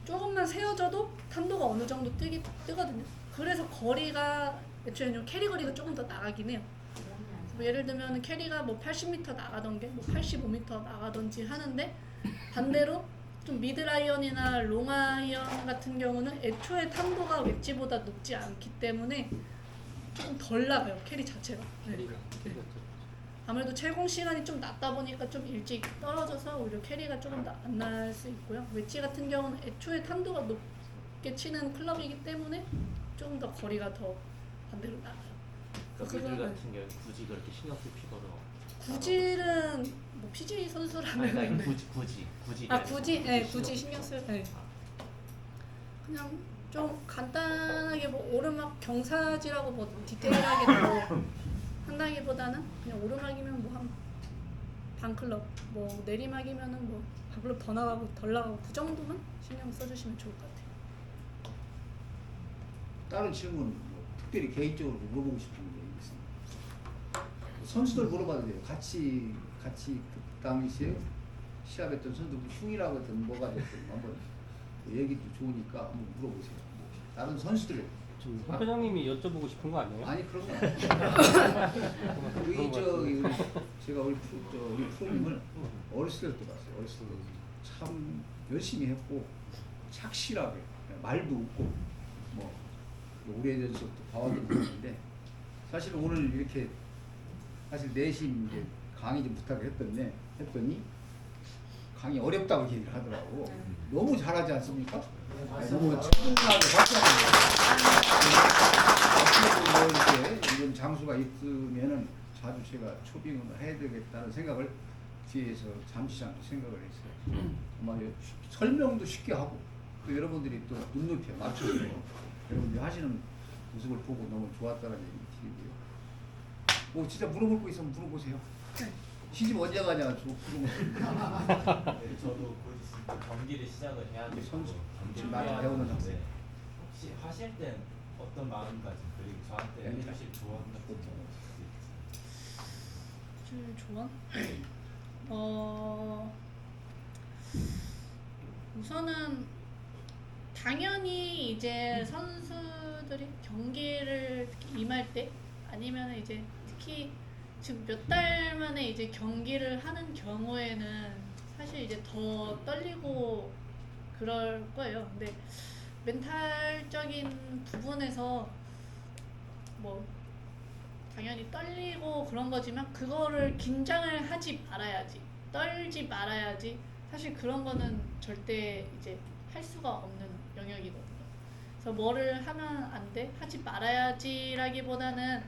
조금만 세워져도 탄도가 어느 정도 뜨거든요. 그래서 거리가 애초에 좀 캐리 거리가 조금 더 나가긴 해요. 뭐 예를 들면 캐리가 뭐 80m 나가던 게 뭐 85m 나가던지 하는데 반대로 좀 미드라이언이나 롱아이언 같은 경우는 애초에 탄도가 웨지보다 높지 않기 때문에 조금 덜 나가요, 캐리 자체가. 네. 아무래도 채공 시간이 좀 낮다 보니까 좀 일찍 떨어져서 오히려 캐리가 조금 안 날 수 있고요. 웨지 같은 경우는 애초에 탄도가 높게 치는 클럽이기 때문에 조금 더 거리가 더 반대로 나가요. 그러니까 미들 같은 경우 굳이 그렇게 신경 쓸 필요는 구질은 뭐 PGA 선수라면 아니, 네. 굳이 신경 쓸. 네. 그냥 좀 간단하게 뭐 오르막 경사지라고 뭐 디테일하게 뭐 한다기보다는 그냥 오르막이면 뭐 한 반클럽, 뭐 내리막이면은 뭐 반클럽 더 나가고 덜 나가고 그 정도만 신경 써주시면 좋을 것 같아요. 다른 질문 뭐 특별히 개인적으로 물어보고 싶은 게 있습니다. 선수들 물어봐도 돼요. 같이 그 당시에 시합했던 선수들 흉이라고 했든 뭐가 됐든 한번 그 얘기도 좋으니까 한번 물어보세요. 다른 선수들 박 회장님이 여쭤보고 싶은 거 아니에요? 아니 그런 거 아니에요. 저기 제가 우리 프로님을 어렸을 때부터 봤어요. 어렸을 때 참 열심히 했고 착실하게 말도 없고 뭐 오래전부터 봐왔던 분인데 사실 오늘 이렇게 사실 내심 이제 강의 좀 부탁을 했더니 강의 어렵다고 얘기를 하더라고. 너무 잘하지 않습니까? 너무 충분하게 앞으로 이렇게 이런 장수가 있으면은 자주 제가 초빙을 해야 되겠다는 생각을 뒤에서 잠시 생각을 했어요. 아마 설명도 쉽게 하고 또 여러분들이 또 눈높이에 맞춰서 여러분들이 하시는 모습을 보고 너무 좋았다는 얘기 드리고요. 뭐 진짜 물어볼 거 있으면 물어보세요. 시집 언제 가냐 물어보세요. 네, 저도 곧 있으면 경기를 시작을 해야 되고 선수, 경기를 많이 해야 배우는 되는데 학생. 혹시 하실 땐 어떤 마음가짐 그리고 저한테 네. 해주실 조언 같은 거 줄 조언? 우선은 당연히 이제 선수들이 경기를 특히 임할 때 아니면 이제 특히 지금 몇 달 만에 이제 경기를 하는 경우에는 사실 이제 더 떨리고 그럴 거예요. 근데 멘탈적인 부분에서 뭐 당연히 떨리고 그런 거지만 그거를 긴장을 하지 말아야지, 떨지 말아야지. 사실 그런 거는 절대 이제 할 수가 없는 영역이거든요. 그래서 뭐를 하면 안 돼, 하지 말아야지라기보다는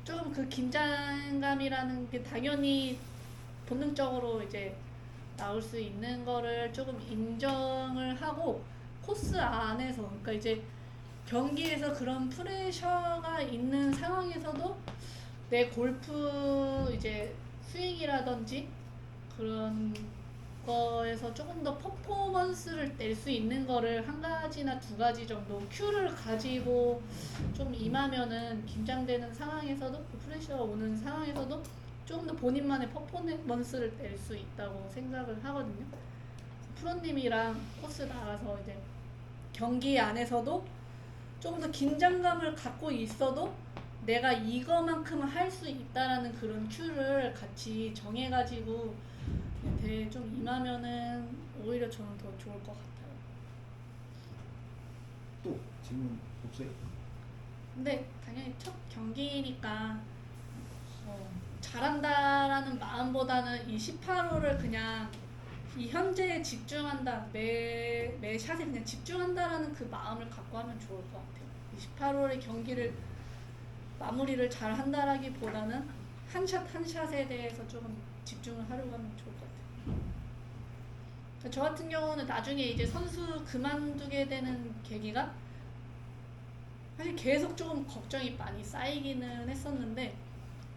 조금 그 긴장감이라는 게 당연히 본능적으로 이제 나올 수 있는 거를 조금 인정을 하고 코스 안에서, 그러니까 이제 경기에서 그런 프레셔가 있는 상황에서도 내 골프 이제 스윙이라든지 그런 거에서 조금 더 퍼포먼스를 낼 수 있는 거를 한 가지나 두 가지 정도 큐를 가지고 좀 임하면은 긴장되는 상황에서도 그 프레셔가 오는 상황에서도 조금 더 본인만의 퍼포먼스를 낼 수 있다고 생각을 하거든요. 프로님이랑 코스 나가서 이제 경기 안에서도 조금 더 긴장감을 갖고 있어도 내가 이거만큼은 할 수 있다라는 그런 큐를 같이 정해가지고 대회에 좀 임하면은 오히려 저는 더 좋을 것 같아요. 또 질문 없어요? 근데 당연히 첫 경기니까 잘한다라는 마음보다는 이 18호를 그냥 이 현재에 집중한다, 매 샷에 그냥 집중한다라는 그 마음을 갖고 하면 좋을 것 같아요. 이 18호의 경기를 마무리를 잘 한다라기보다는 한 샷 한 샷에 대해서 조금 집중을 하려고 하면 좋을 것 같아요. 그러니까 저 같은 경우는 나중에 이제 선수 그만두게 되는 계기가 사실 계속 조금 걱정이 많이 쌓이기는 했었는데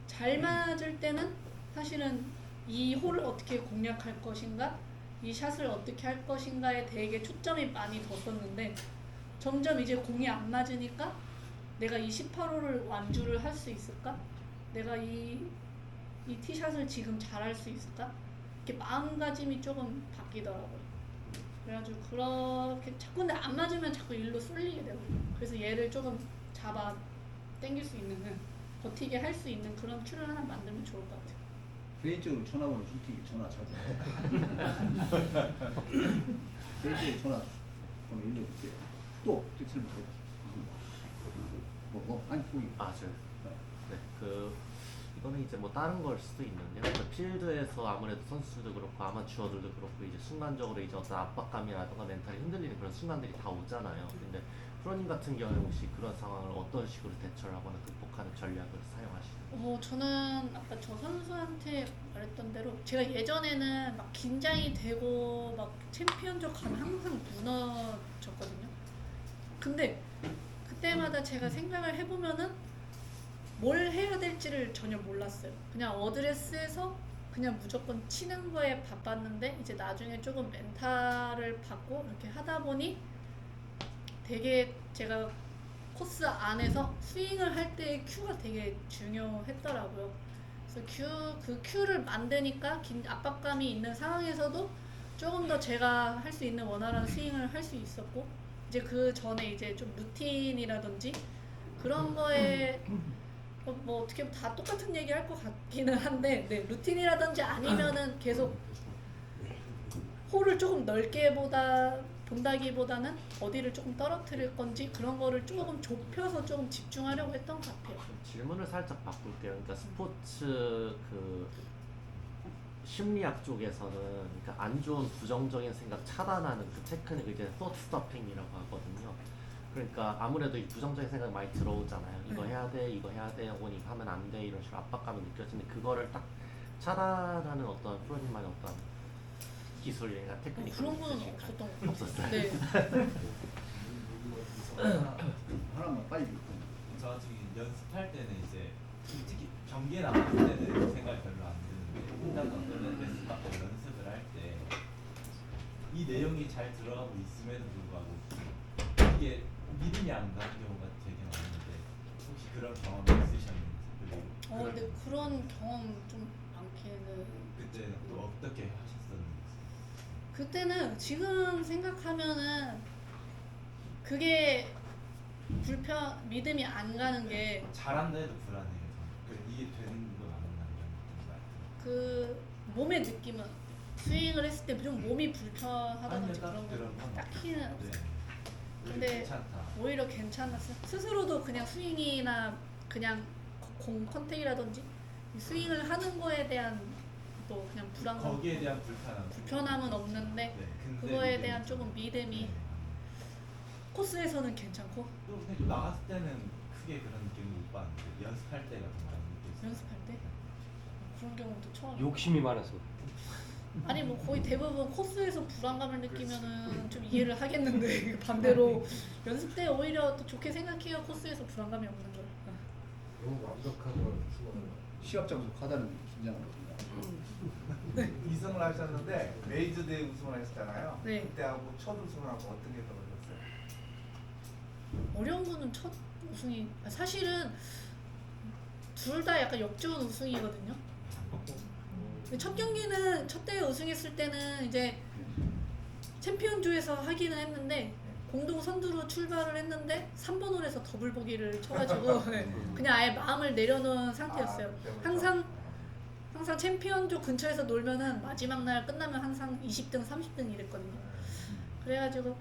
잘 맞을 때는 사실은 이 홀을 어떻게 공략할 것인가, 이 샷을 어떻게 할 것인가에 되게 초점이 많이 뒀었는데 점점 이제 공이 안 맞으니까 내가 이 18호를 완주를 할 수 있을까? 내가 이 티샷을 지금 잘할 수 있을까? 이렇게 마음가짐이 조금 바뀌더라고요. 그래가지고 그렇게 자꾸 근데 안 맞으면 자꾸 일로 쏠리게 되고, 그래서 얘를 조금 잡아 당길 수 있는, 버티게 할 수 있는 그런 큐를 하나 만들면 좋을 것 같아요. 개인적으로 전화번호 솔직히 전화 자주 개인적으로 전화번호 일러줄게요. 또 뜻을 아니 거기 네, 이거는 이제 뭐 다른 걸 수도 있는데요. 그러니까 필드에서 아무래도 선수도 그렇고 아마추어들도 그렇고 이제 순간적으로 이제 어떤 압박감이라든가 멘탈이 흔들리는 그런 순간들이 다 오잖아요. 근데 프로님 같은 경우에 혹시 그런 상황을 어떤 식으로 대처를 하거나 극복하는 전략을 사용하시나요? 저는 아까 저 선수한테 말했던 대로 제가 예전에는 막 긴장이 되고 막 챔피언족 가면 항상 무너졌거든요. 근데 그때마다 제가 생각을 해보면은 뭘 해야 될지를 전혀 몰랐어요. 그냥 어드레스에서 그냥 무조건 치는 거에 바빴는데 이제 나중에 조금 멘탈을 받고 이렇게 하다 보니 되게 제가 코스 안에서 스윙을 할 때의 큐가 되게 중요했더라고요. 그래서 그 큐를 만드니까 압박감이 있는 상황에서도 조금 더 제가 할 수 있는 원활한 스윙을 할 수 있었고, 이제 그 전에 이제 좀 루틴이라든지 그런 거에 뭐 어떻게 보면 다 똑같은 얘기 할 것 같기는 한데, 네, 루틴이라든지 아니면은 계속 홀을 조금 넓게 본다기보다는 어디를 조금 떨어뜨릴 건지 그런 거를 조금 좁혀서 좀 집중하려고 했던 것 같아요. 질문을 살짝 바꿀게요. 그러니까 스포츠 심리학 쪽에서는 그러니까 안 좋은 부정적인 생각 차단하는 그 테크닉을 이제 thought stopping이라고 하거든요. 그러니까 아무래도 이 부정적인 생각이 많이 들어오잖아요. 이거 해야 돼, 이거 해야 돼, 혹은 이거 하면 안 돼, 이런 식으로 압박감이 느껴지는데 그거를 딱 차단하는 어떤 프로님만의 어떤 기술이나 테크닉 그런 건 없었던 것 같아요. 없었어요. 네. 하나만 빨리. 저 지금 연습할 때는 이제 특히 경기에 나갔을 때는 생각이 별로 안 드는데 혼자서 어떤 레슨 받고 연습을 할 때 이 내용이 잘 들어가고 있음에도 불구하고 이게 믿음이 안 가는 경우가 되게 많은데 혹시 그런 경험이 있으셨는지, 그리고 근데 그런 경험 좀 많기는. 그때는 또 어떻게 하셨었는지. 그때는 지금 생각하면은 그게 믿음이 안 가는 게 잘한다 해도 불안해요. 저는. 이게 되는 거 맞나 이런 느낌이 몸의 느낌은 스윙을 했을 때 좀 몸이 불편하다든지 아니요, 그런 건 딱히는 네. 없어요. 근데 괜찮다. 오히려 괜찮았어요. 스스로도 그냥 스윙이나 그냥 공 컨택이라든지 스윙을 하는 거에 대한 또 그냥 거기에 대한 불편함은 없는데, 네, 근데 그거에 믿음이 대한 좀- 조금 믿음이 네. 코스에서는 괜찮고 또 근데 나갔을 때는 크게 그런 느낌을 못 봤는데 연습할 때가 더 많이 느껴졌어요. 연습할 때 그런 경우도 처음. 욕심이 많아서. 아니 뭐 거의 대부분 코스에서 불안감을 느끼면은 좀 이해를 하겠는데 반대로 연습 때 오히려 또 좋게 생각해요. 코스에서 불안감이 없는 걸. 너무 완벽한 걸 추구하는 시합 장소 가다는 긴장하거든요. 2승을 하셨는데 메이저 대회 우승을 했잖아요. 네. 그때하고 첫 우승하고 어떤 게 떨어졌어요? 어려운 거는 첫 우승이 사실은 둘 다 약간 역전 우승이거든요. 근데 첫 경기는 첫 대회 우승했을 때는 이제 챔피언조에서 하기는 했는데 공동 선두로 출발을 했는데 3번 홀에서 더블 보기를 쳐가지고 그냥 아예 마음을 내려놓은 상태였어요. 항상 챔피언조 근처에서 놀면은 마지막 날 끝나면 항상 20등, 30등 이랬거든요. 그래가지고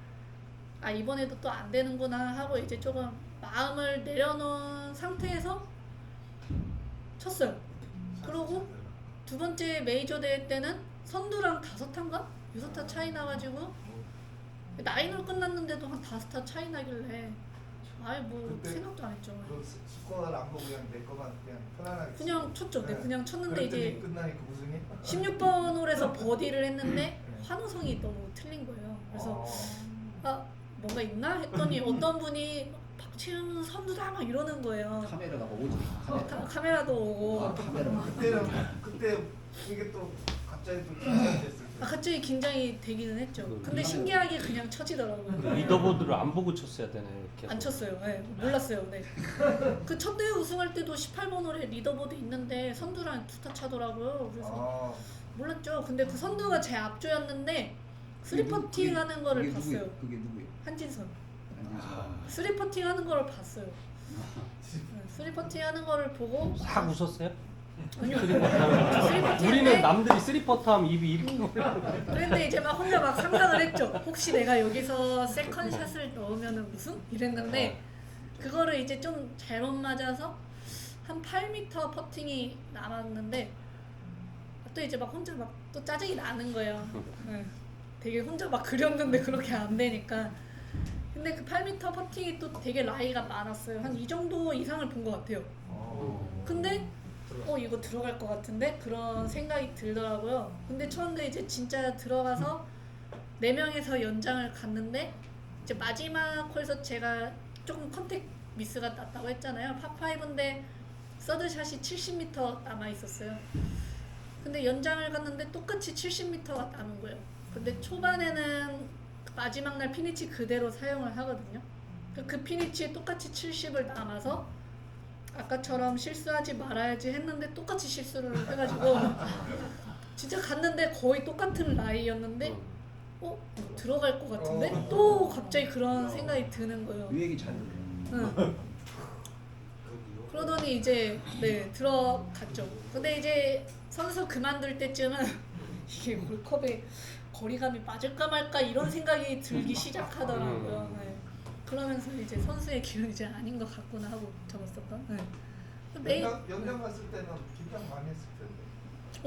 이번에도 또 안 되는구나 하고 이제 조금 마음을 내려놓은 상태에서 쳤어요. 그러고 두 번째 메이저 대회 때는 선두랑 5타인가? 6타 차이 나가지고 나인으로 끝났는데도 한 5타 차이 나길래 아예 뭐 그때 생각도 안 했죠. 그 스코어를 안 보고 그냥 내 거만 그냥 편안하게 그냥 쳤죠. 네, 그냥 쳤는데 이제 끝나니까 우승이 16번 홀에서 버디를 했는데 환호성이 너무 틀린 거예요. 그래서 뭔가 있나 했더니 어떤 분이 박지훈 선두다 막 이러는 거예요. 카메라가 오지. 카메라도 오고. 카메라. 그때 이게 또 갑자기 또 긴장이 됐을 갑자기 긴장이 되기는 했죠. 근데 신기하게 그냥 쳐지더라고요. 리더보드를 안 보고 쳤어야 되네. 이렇게. 안 쳤어요. 네, 몰랐어요. 네. 그 첫 대회 우승할 때도 18번 홀에 리더보드 있는데 선두랑 두타 차더라고요. 그래서 몰랐죠. 근데 그 선두가 제 앞조였는데 쓰리퍼팅 하는 거를 그게 봤어요. 누구예요? 그게 누구예요? 한진선. 안진선. 쓰리퍼팅 하는 거를 봤어요. 쓰리퍼팅 하는 거를 보고 싹 웃었어요? 아니요. 우리는 쓰리퍼팅인데 남들이 쓰리퍼트 하면 입이 이렇게 올라. 그런데 이제 막 혼자 막 상상을 했죠. 혹시 내가 여기서 세컨샷을 넣으면은 무슨? 이랬는데 그거를 이제 좀 잘못 맞아서 한 8m 퍼팅이 남았는데 또 이제 막 혼자 막 또 짜증이 나는 거예요. 네. 되게 혼자 막 그렸는데 그렇게 안 되니까. 근데 그 8m 퍼팅이 또 되게 라이가 많았어요. 한 이 정도 이상을 본 것 같아요. 근데 이거 들어갈 것 같은데 그런 생각이 들더라고요. 근데 처음에 이제 진짜 들어가서 4명에서 연장을 갔는데 이제 마지막 홀에서 제가 조금 컨택 미스가 났다고 했잖아요. 파5인데 서드샷이 70m 남아 있었어요. 근데 연장을 갔는데 똑같이 70m가 남은 거예요. 근데 초반에는 마지막 날 피니치 그대로 사용을 하거든요. 그 피니치에 똑같이 70을 남아서 아까처럼 실수하지 말아야지 했는데 똑같이 실수를 해가지고 진짜 갔는데 거의 똑같은 라이였는데 이거 들어갈 것 같은데 또 갑자기 그런 생각이 드는 거예요. 이 얘기 잘 들어요. 응. 그러더니 이제 네 들어갔죠. 근데 이제 선수 그만둘 때쯤은 이게 골컵에 거리감이 맞을까 말까 이런 생각이 들기 시작하더라고요. 네. 그러면서 이제 선수의 길은 이제 아닌 것 같구나 하고 접었었던. 네. 연장 갔을 때는 긴장 많이 했을 텐데.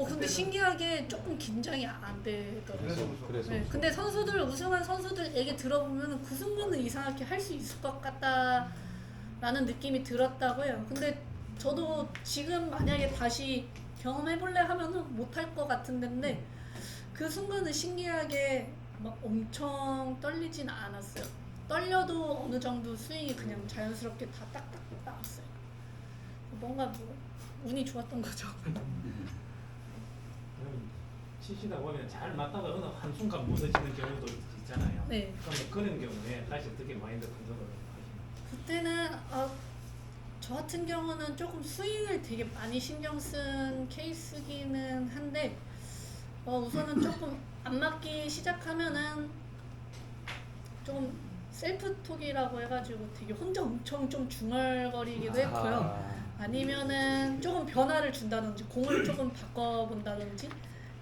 근데 신기하게 조금 긴장이 안 되더라고요. 그래서 네. 근데 선수들 우승한 선수들 얘기 들어보면 그 승부는 이상하게 할 수 있을 것 같다라는 느낌이 들었다고 해요. 근데 저도 지금 만약에 다시 경험해볼래 하면은 못할 것 같은데 그 순간은 신기하게 막 엄청 떨리진 않았어요. 떨려도 어느 정도 스윙이 그냥 자연스럽게 다 딱딱 나왔어요. 뭔가 뭐 운이 좋았던 거죠. 치시다 보면 잘 맞다가 어느 한순간 무너지는 경우도 있잖아요. 네. 그럼 그런 경우에 다시 어떻게 마인드 컨트롤을 하시나요? 그때는 저 같은 경우는 조금 스윙을 되게 많이 신경 쓴 케이스기는 한데 우선은 조금 안 맞기 시작하면은 조금 셀프톡이라고 해가지고 되게 혼자 엄청 좀 중얼거리기도 했고요. 아니면은 조금 변화를 준다든지 공을 조금 바꿔본다든지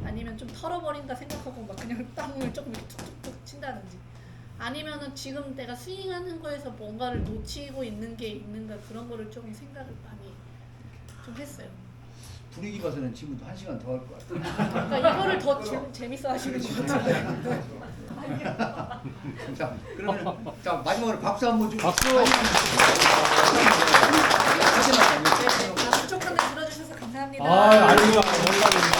아니면 좀 털어버린다 생각하고 막 그냥 땅을 조금 이렇게 툭툭툭 친다든지 아니면은 지금 내가 스윙하는 거에서 뭔가를 놓치고 있는 게 있는가 그런 거를 조금 생각을 많이 좀 했어요. 분위기 봐서는 지금도 1시간 더 할 것 같아요. 그러니까 이거를 더 재밌어 하시는 것 같은데. 자, 그러면 자 마지막으로 박수 한번 주고. 박수! 네, 박수 촉한데 들어주셔서 감사합니다. 아니요, 몰라요.